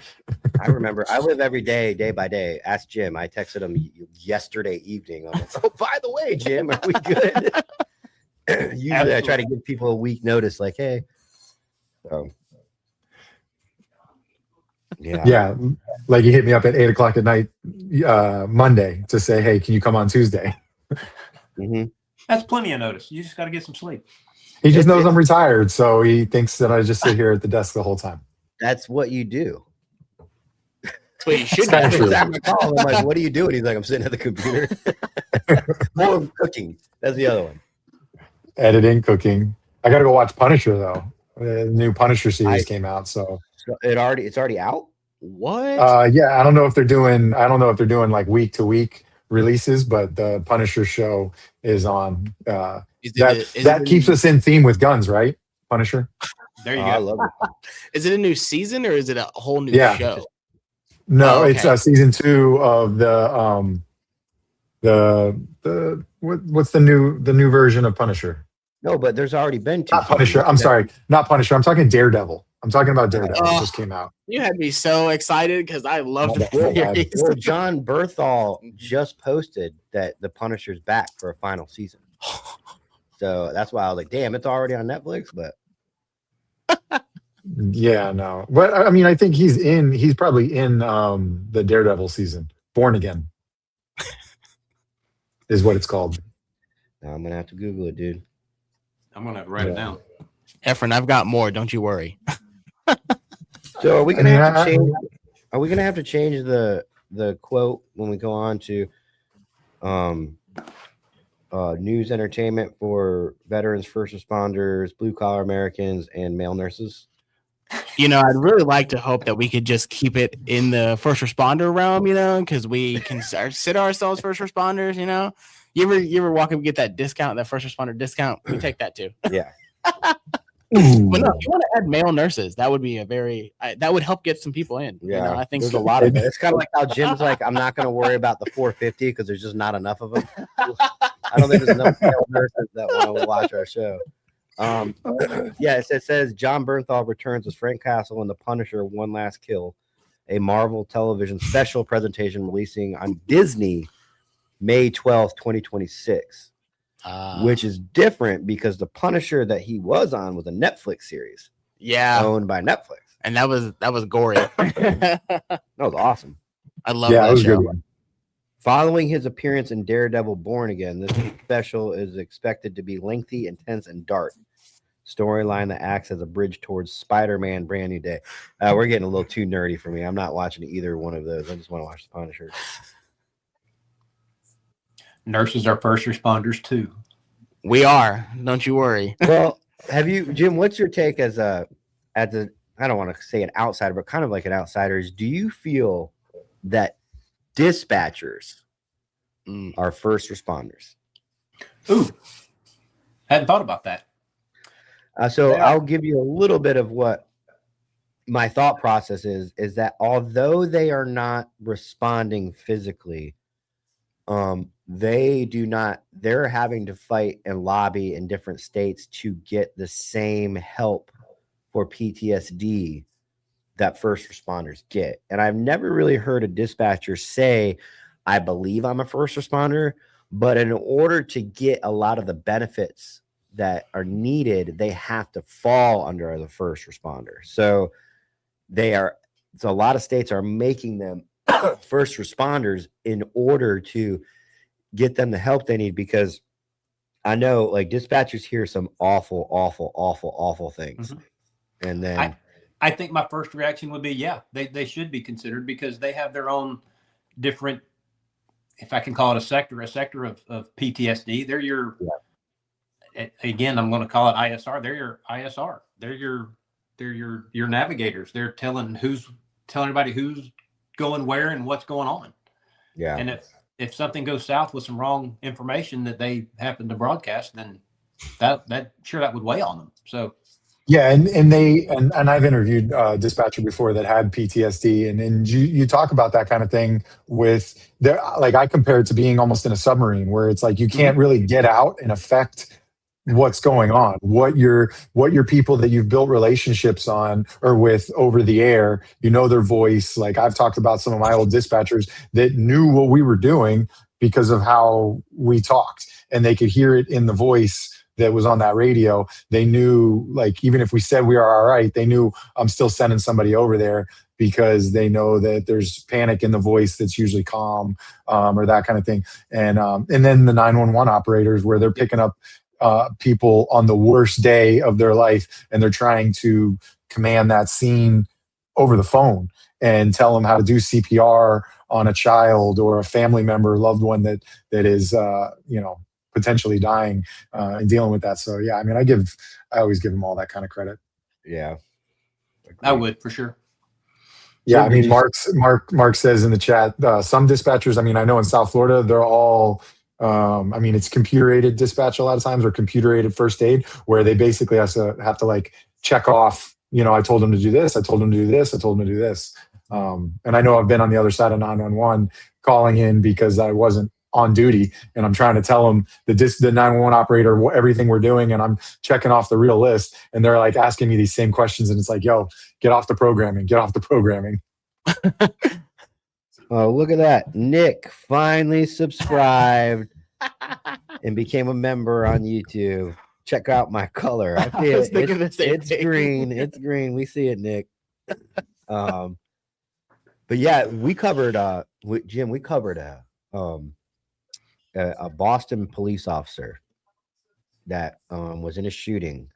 I remember. I live every day, day by day. Ask Jim. I texted him yesterday evening. I'm like, oh, by the way, Jim, are we good? Usually Absolutely. I try to give people a week notice, like, hey. Yeah. Like you hit me up at 8:00 at night Monday to say, hey, can you come on Tuesday? That's plenty of notice. You just got to get some sleep. He just knows I'm retired, so he thinks that I just sit here at the desk the whole time. That's what you do. That's what you should do. I'm like, what are you doing? He's like, I'm sitting at the computer. More of cooking. That's the other one. Editing, cooking. I got to go watch Punisher though. The new Punisher series came out, so it's already out. What? Yeah, I don't know if they're doing like week to week releases, but the Punisher show is on. That keeps us in theme with guns, right? Punisher. There you go. I love it. Is it a new season or is it a whole new show? No, it's season 2 of the what's the new version of Punisher? No, but there's already been 2 Not Punisher. seasons. I'm sorry, not Punisher. I'm talking Daredevil. I'm talking about Daredevil. Oh. It just came out. You had me so excited because I loved Oh, the God. series. Well, John Berthal just posted that the Punisher's back for a final season. So that's why I was like, damn, it's already on Netflix, but Yeah, no. But I mean, I think he's probably in the Daredevil season. Born Again is what it's called. now I'm gonna have to Google it, dude. I'm gonna have to write it down. Efren, I've got more. Don't you worry. So are we I gonna mean, have to change? Are we gonna have to change the quote when we go on to news entertainment for veterans, first responders, blue collar Americans, and male nurses? You know, I'd really like to hope that we could just keep it in the first responder realm, you know, because we consider ourselves first responders, you know. You ever walk and get that discount, that first responder discount? We take that too. Yeah. But no, if you want to add male nurses, that would be that would help get some people in. Yeah, You know, I think there's a lot of it. It's kind of like how Jim's like, I'm not going to worry about the 450 because there's just not enough of them. I don't think there's enough male nurses that want to watch our show. Yes, it says John Bernthal returns as Frank Castle in The Punisher: One Last Kill, a Marvel television special presentation releasing on Disney May 12th, 2026. Which is different because the Punisher that he was on was a Netflix series owned by Netflix. And that was gory. That was awesome. I love Yeah, that it was a show. good one. Following his appearance in Daredevil Born Again, this special is expected to be lengthy, intense, and dark. Storyline that acts as a bridge towards Spider-Man Brand New Day. We're getting a little too nerdy for me. I'm not watching either one of those. I just want to watch the Punisher. Nurses are first responders too. We are. Don't you worry. Well, have you, Jim? What's your take as a I don't want to say an outsider, but kind of like an outsider? Is do you feel that dispatchers are first responders? Ooh, hadn't thought about that. So I'll give you a little bit of what my thought process is that although they are not responding physically, they're having to fight and lobby in different states to get the same help for PTSD that first responders get. And I've never really heard a dispatcher say, I believe I'm a first responder, but in order to get a lot of the benefits that are needed, they have to fall under the first responder. So a lot of states are making them first responders in order to get them the help they need, because I know like dispatchers hear some awful things. Mm-hmm. And then I think my first reaction would be, yeah, they should be considered because they have their own different, if I can call it a sector of PTSD. They're your, again, I'm going to call it ISR. They're your ISR. They're your navigators. They're telling everybody who's going where and what's going on. Yeah. And if something goes south with some wrong information that they happen to broadcast, then that would weigh on them. So Yeah, and I've interviewed dispatcher before that had PTSD, and you talk about that kind of thing with there. Like I compare it to being almost in a submarine, where it's like you can't really get out and affect what's going on, what your people that you've built relationships on or with over the air, you know their voice. Like I've talked about some of my old dispatchers that knew what we were doing because of how we talked, and they could hear it in the voice that was on that radio. They knew, like, even if we said we are all right, they knew I'm still sending somebody over there because they know that there's panic in the voice that's usually calm, or that kind of thing. And then the 911 operators, where they're picking up people on the worst day of their life, and they're trying to command that scene over the phone and tell them how to do CPR on a child or a family member, loved one that is potentially dying, and dealing with that. So yeah, I mean, I always give them all that kind of credit. Yeah, I would for sure. Yeah, I mean, Mark says in the chat, some dispatchers, I mean, I know in South Florida, they're all, I mean, it's computer aided dispatch a lot of times, or computer aided first aid, where they basically have to like check off, I told them to do this, I told them to do this, I told them to do this. And I know I've been on the other side of 911 calling in because I wasn't on duty, and I'm trying to tell them the 911 operator everything we're doing, and I'm checking off the real list, and they're like asking me these same questions, and it's like, yo, get off the programming. Oh, look at that. Nick finally subscribed and became a member on YouTube. Check out my color. I see was it. thinking the same It's thing. green. It's green. We see it, Nick. But yeah, we covered Jim, we covered a Boston police officer that was in a shooting.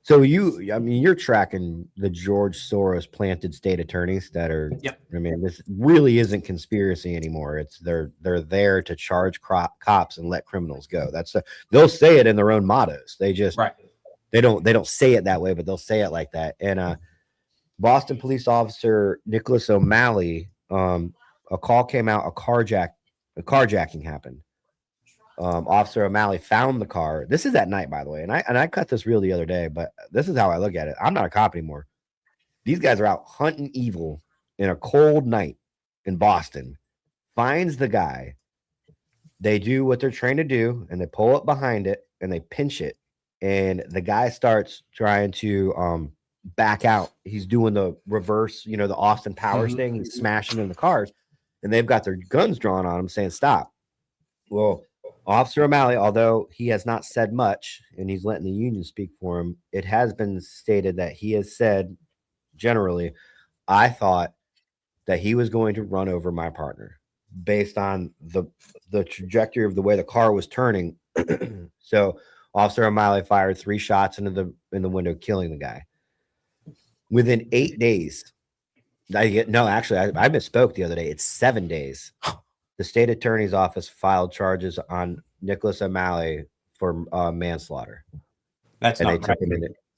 So you're tracking the George Soros planted state attorneys that are. Yep. I mean, this really isn't conspiracy anymore. It's they're there to charge cops and let criminals go. They'll say it in their own mottos. They just they don't say it that way, but they'll say it like that. And Boston police officer Nicholas O'Malley, a call came out, a carjacking happened. Officer O'Malley found the car. This is at night, by the way, and I cut this reel the other day, but this is how I look at it. I'm not a cop anymore. These guys are out hunting evil in a cold night in Boston. Finds the guy. They do what they're trained to do, and they pull up behind it and they pinch it, and the guy starts trying to back out. He's doing the reverse, the Austin Powers thing. He's smashing in the cars, and they've got their guns drawn on him, saying stop. Well, Officer O'Malley, although he has not said much and he's letting the union speak for him, it has been stated that he has said generally, I thought that he was going to run over my partner based on the trajectory of the way the car was turning. So Officer O'Malley fired 3 shots in the window, killing the guy. Within 8 days, I misspoke the other day. It's 7 days. The state attorney's office filed charges on Nicholas O'Malley for manslaughter. That's and not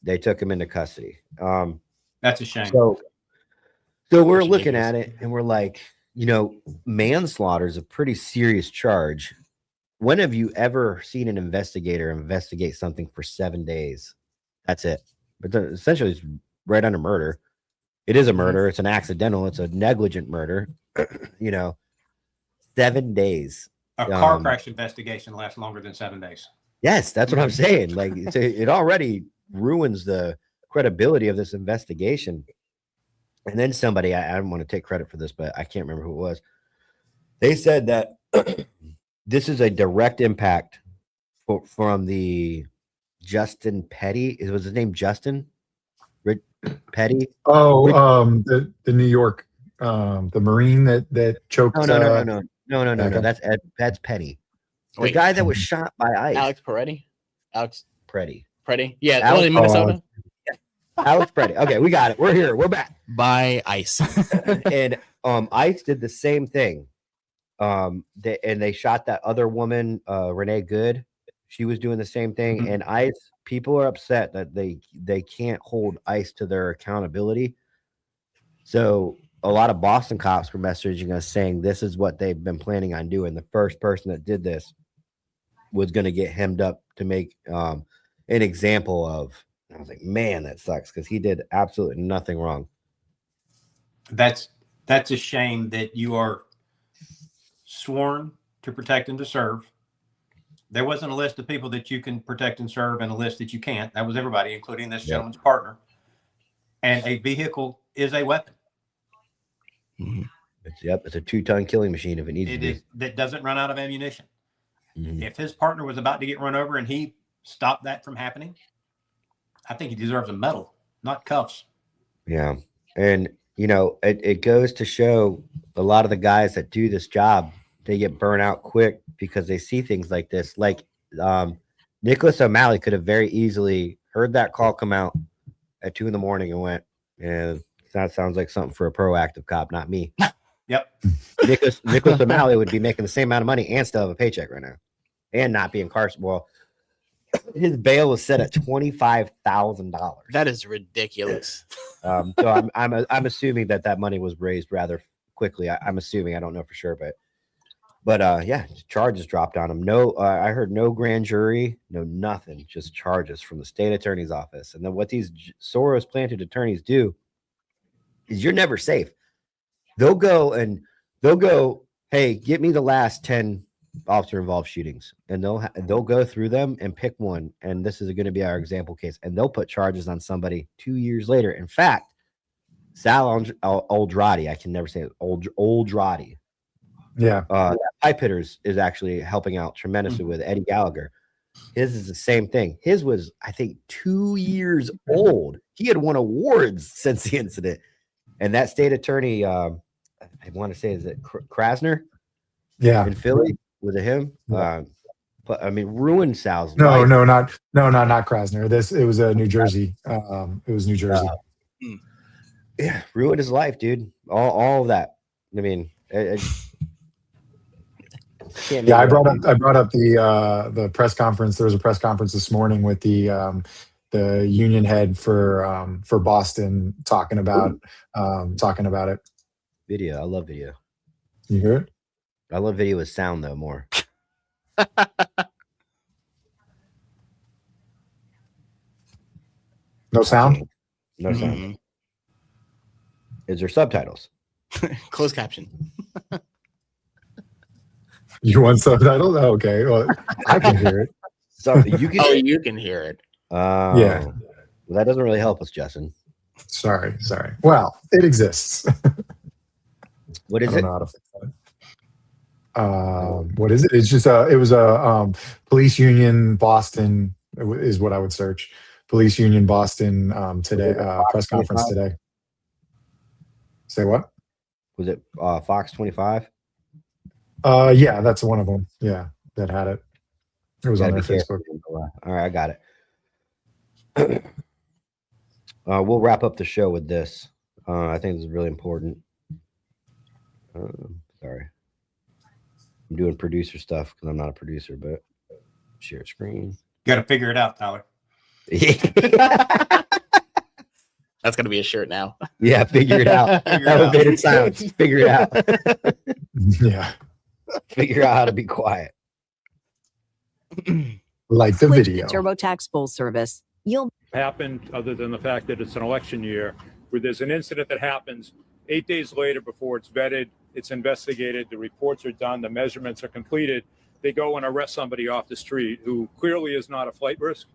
they took him into custody. That's a shame. So we're looking at it and we're like, manslaughter is a pretty serious charge. When have you ever seen an investigator investigate something for 7 days? That's it. But essentially, it's right under murder. It is a murder. It's an accidental. It's a negligent murder. 7 days. A car crash investigation lasts longer than 7 days. Yes, that's what I'm saying. Like it already ruins the credibility of this investigation. And then somebody, I don't want to take credit for this, but I can't remember who it was. They said that this is a direct impact from the Justin Petty. Was his name Justin Petty? Oh, the New York, the Marine that choked. No. Okay. That's Petty. The Wait. guy that was shot by ICE. Alex Peretti? Alex Preddy. Preddy? Yeah, Alex- only in Minnesota. Alex Preddy. Okay, we got it. We're here. We're back. By ICE. And ICE did the same thing. They shot that other woman, Renee Good. She was doing the same thing. Mhm. And ICE, people are upset that they can't hold ICE to their accountability. So a lot of Boston cops were messaging us saying this is what they've been planning on doing. The first person that did this was going to get hemmed up to make an example of. I was like, man, that sucks because he did absolutely nothing wrong. That's a shame that you are sworn to protect and to serve. There wasn't a list of people that you can protect and serve and a list that you can't. That was everybody, including this gentleman's partner. And a vehicle is a weapon. Mm-hmm. It's a 2-ton killing machine if it needs to be. That doesn't run out of ammunition. Mhm. If his partner was about to get run over and he stopped that from happening, I think he deserves a medal, not cuffs. Yeah. And, it goes to show a lot of the guys that do this job, they get burnt out quick because they see things like this. Like Nicholas O'Malley could have very easily heard that call come out at 2 a.m. and went, yeah, that sounds like something for a proactive cop, not me. Yep. Nicholas O'Malley would be making the same amount of money and still have a paycheck right now and not be incarcerated. Well, his bail was set at $25,000. That is ridiculous. So I'm assuming that money was raised rather quickly. I'm assuming. I don't know for sure, but yeah, charges dropped on him. No, I heard no grand jury, no nothing, just charges from the state attorney's office. And then what these Soros planted attorneys do is you're never safe. They'll go, hey, get me the last 10 officer involved shootings, and they'll go through them and pick one, and this is going to be our example case, and they'll put charges on somebody 2 years later. In fact, Sal Oldrati, I can never say it, Oldrati. Yeah. Pipe Hitters is actually helping out tremendously with Eddie Gallagher. His is the same thing. His was, I think, 2 years old. He had won awards since the incident. And that state attorney, I want to say, is it Krasner? Yeah. In Philly? Was it him? Yeah. But I mean, ruined Sal's No, life. not Krasner. It was New Jersey. It was New Jersey. Yeah, ruined his life, dude. All of that. I mean, I brought up the press conference. There was a press conference this morning with the union head for Boston talking about it. Video. I love video. You hear it? I love video with sound though more. No sound? No sound. Is there subtitles? Closed caption. You want subtitles? Oh, okay. Well, I can hear it. So you can. Oh, you can hear it. Yeah. Well, that doesn't really help us, Justin. Sorry. Well, it exists. What is I don't it? know how to fix that. What is it? It's just it was a police union Boston is what I would search. Police union Boston today press conference today. Say what? Was it Fox 25? Yeah, that's one of them. Yeah, that had it. It was on their Facebook. All right, I got it. We'll wrap up the show with this. I think this is really important. Sorry. I'm doing producer stuff because I'm not a producer, but share screen. Got to figure it out, Tyler. That's gonna be a shirt now. Yeah, figure it out. Elevated silence. Figure it out. Yeah. Figure out how to be quiet. Like the Switch video. to TurboTax full service. You'll happened other than the fact that it's an election year where there's an incident that happens 8 days later before it's vetted, it's investigated, the reports are done, the measurements are completed. They go and arrest somebody off the street who clearly is not a flight risk.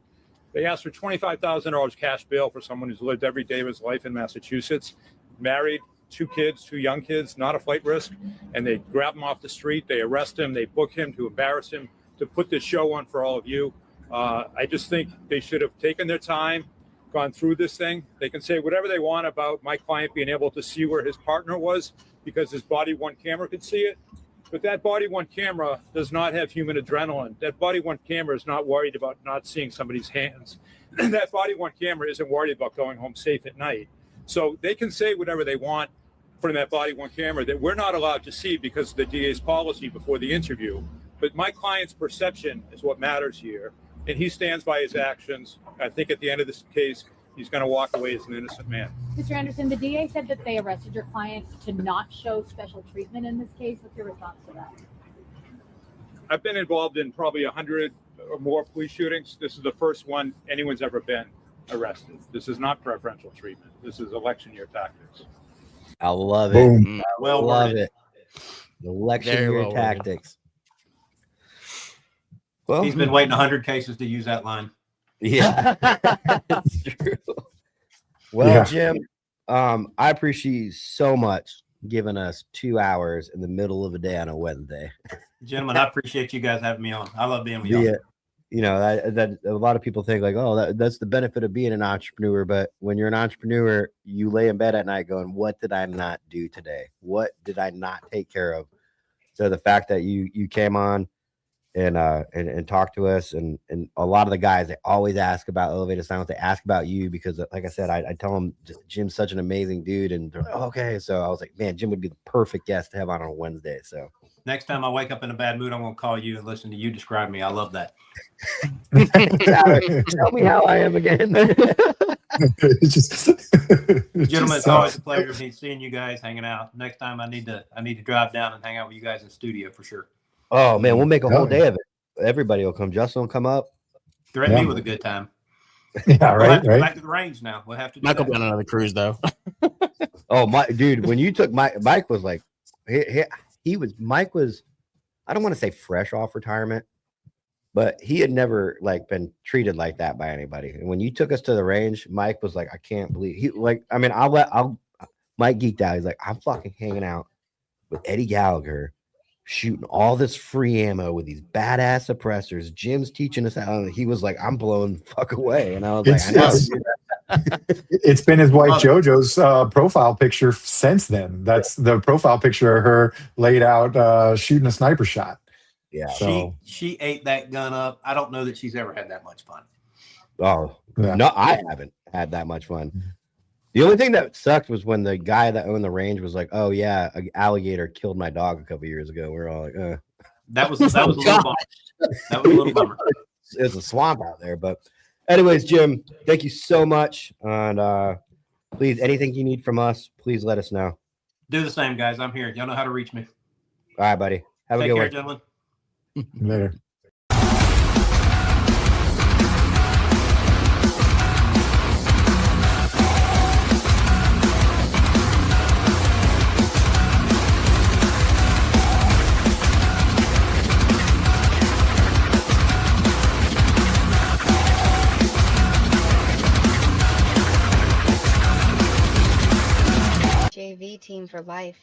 They ask for $25,000 cash bail for someone who's lived every day of his life in Massachusetts, married, 2 kids, 2 young kids, not a flight risk. And they grab him off the street, they arrest him, they book him to embarrass him, to put this show on for all of you. I just think they should have taken their time, gone through this thing. They can say whatever they want about my client being able to see where his partner was because his body-worn camera could see it. But that body-worn camera does not have human adrenaline. That body-worn camera is not worried about not seeing somebody's hands. That body-worn camera isn't worried about going home safe at night. So they can say whatever they want from that body-worn camera that we're not allowed to see because of the DA's policy before the interview. But my client's perception is what matters here. And he stands by his actions. I think at the end of this case, he's going to walk away as an innocent man. Mr. Anderson, the DA said that they arrested your client to not show special treatment in this case. What's your response to that? I've been involved in probably 100 or more police shootings. This is the first one anyone's ever been arrested. This is not preferential treatment. This is election year tactics. I love it. Boom. Well love worded. it. Election Very year well worded. tactics. Well, He's been waiting 100 cases to use that line. yeah, that's true. Well, Yeah. Jim, I appreciate you so much giving us 2 hours in the middle of a day on a Wednesday. Gentlemen, I appreciate you guys having me on. I love being with y'all. Yeah, you know that a lot of people think like, oh, that's the benefit of being an entrepreneur. But when you're an entrepreneur, you lay in bed at night going, what did I not do today? What did I not take care of? So the fact that you came on and talk to us, and a lot of the guys, they always ask about Elevated Silence. They ask about you because, like I said, I tell them Jim's such an amazing dude, and they're like, oh, okay. So I was like, man, Jim would be the perfect guest to have on a Wednesday. So Next time I wake up in a bad mood, I'm going to call you and listen to you describe me. I love that. tell me how I am again. Gentlemen, it's always a pleasure seeing you guys hanging out. Next time I need to drive down and hang out with you guys in studio for sure. Oh man, we'll make a whole day of it. Everybody will come. Justin will come up. Threaten me with a good time. Yeah, We'll have right, to go right. back to the range now. We'll have to do Michael that. be on another cruise though. Oh my dude, when you took Mike was like, Mike was I don't want to say fresh off retirement, but he had never like been treated like that by anybody. And when you took us to the range, Mike was like, I can't believe he like, I mean, Mike geeked out. He's like, I'm fucking hanging out with Eddie Gallagher, shooting all this free ammo with these badass suppressors. Jim's teaching us how. He was like, I'm blowing the fuck away. And I was like, I know. It's been his wife Love it. JoJo's profile picture since then. That's the profile picture of her laid out shooting a sniper shot. Yeah. So She ate that gun up. I don't know that she's ever had that much fun. Oh, yeah. no, I haven't had that much fun. The only thing that sucked was when the guy that owned the range was like, "Oh yeah, an alligator killed my dog a couple years ago." We're all like, That was a little bummer. That was a little bummer. It's a swamp out there. But anyways, Jim, thank you so much. And please, anything you need from us, please let us know. Do the same, guys. I'm here. Y'all know how to reach me. All right, buddy. Have a Take good care, one. gentlemen. Later. JV team for life.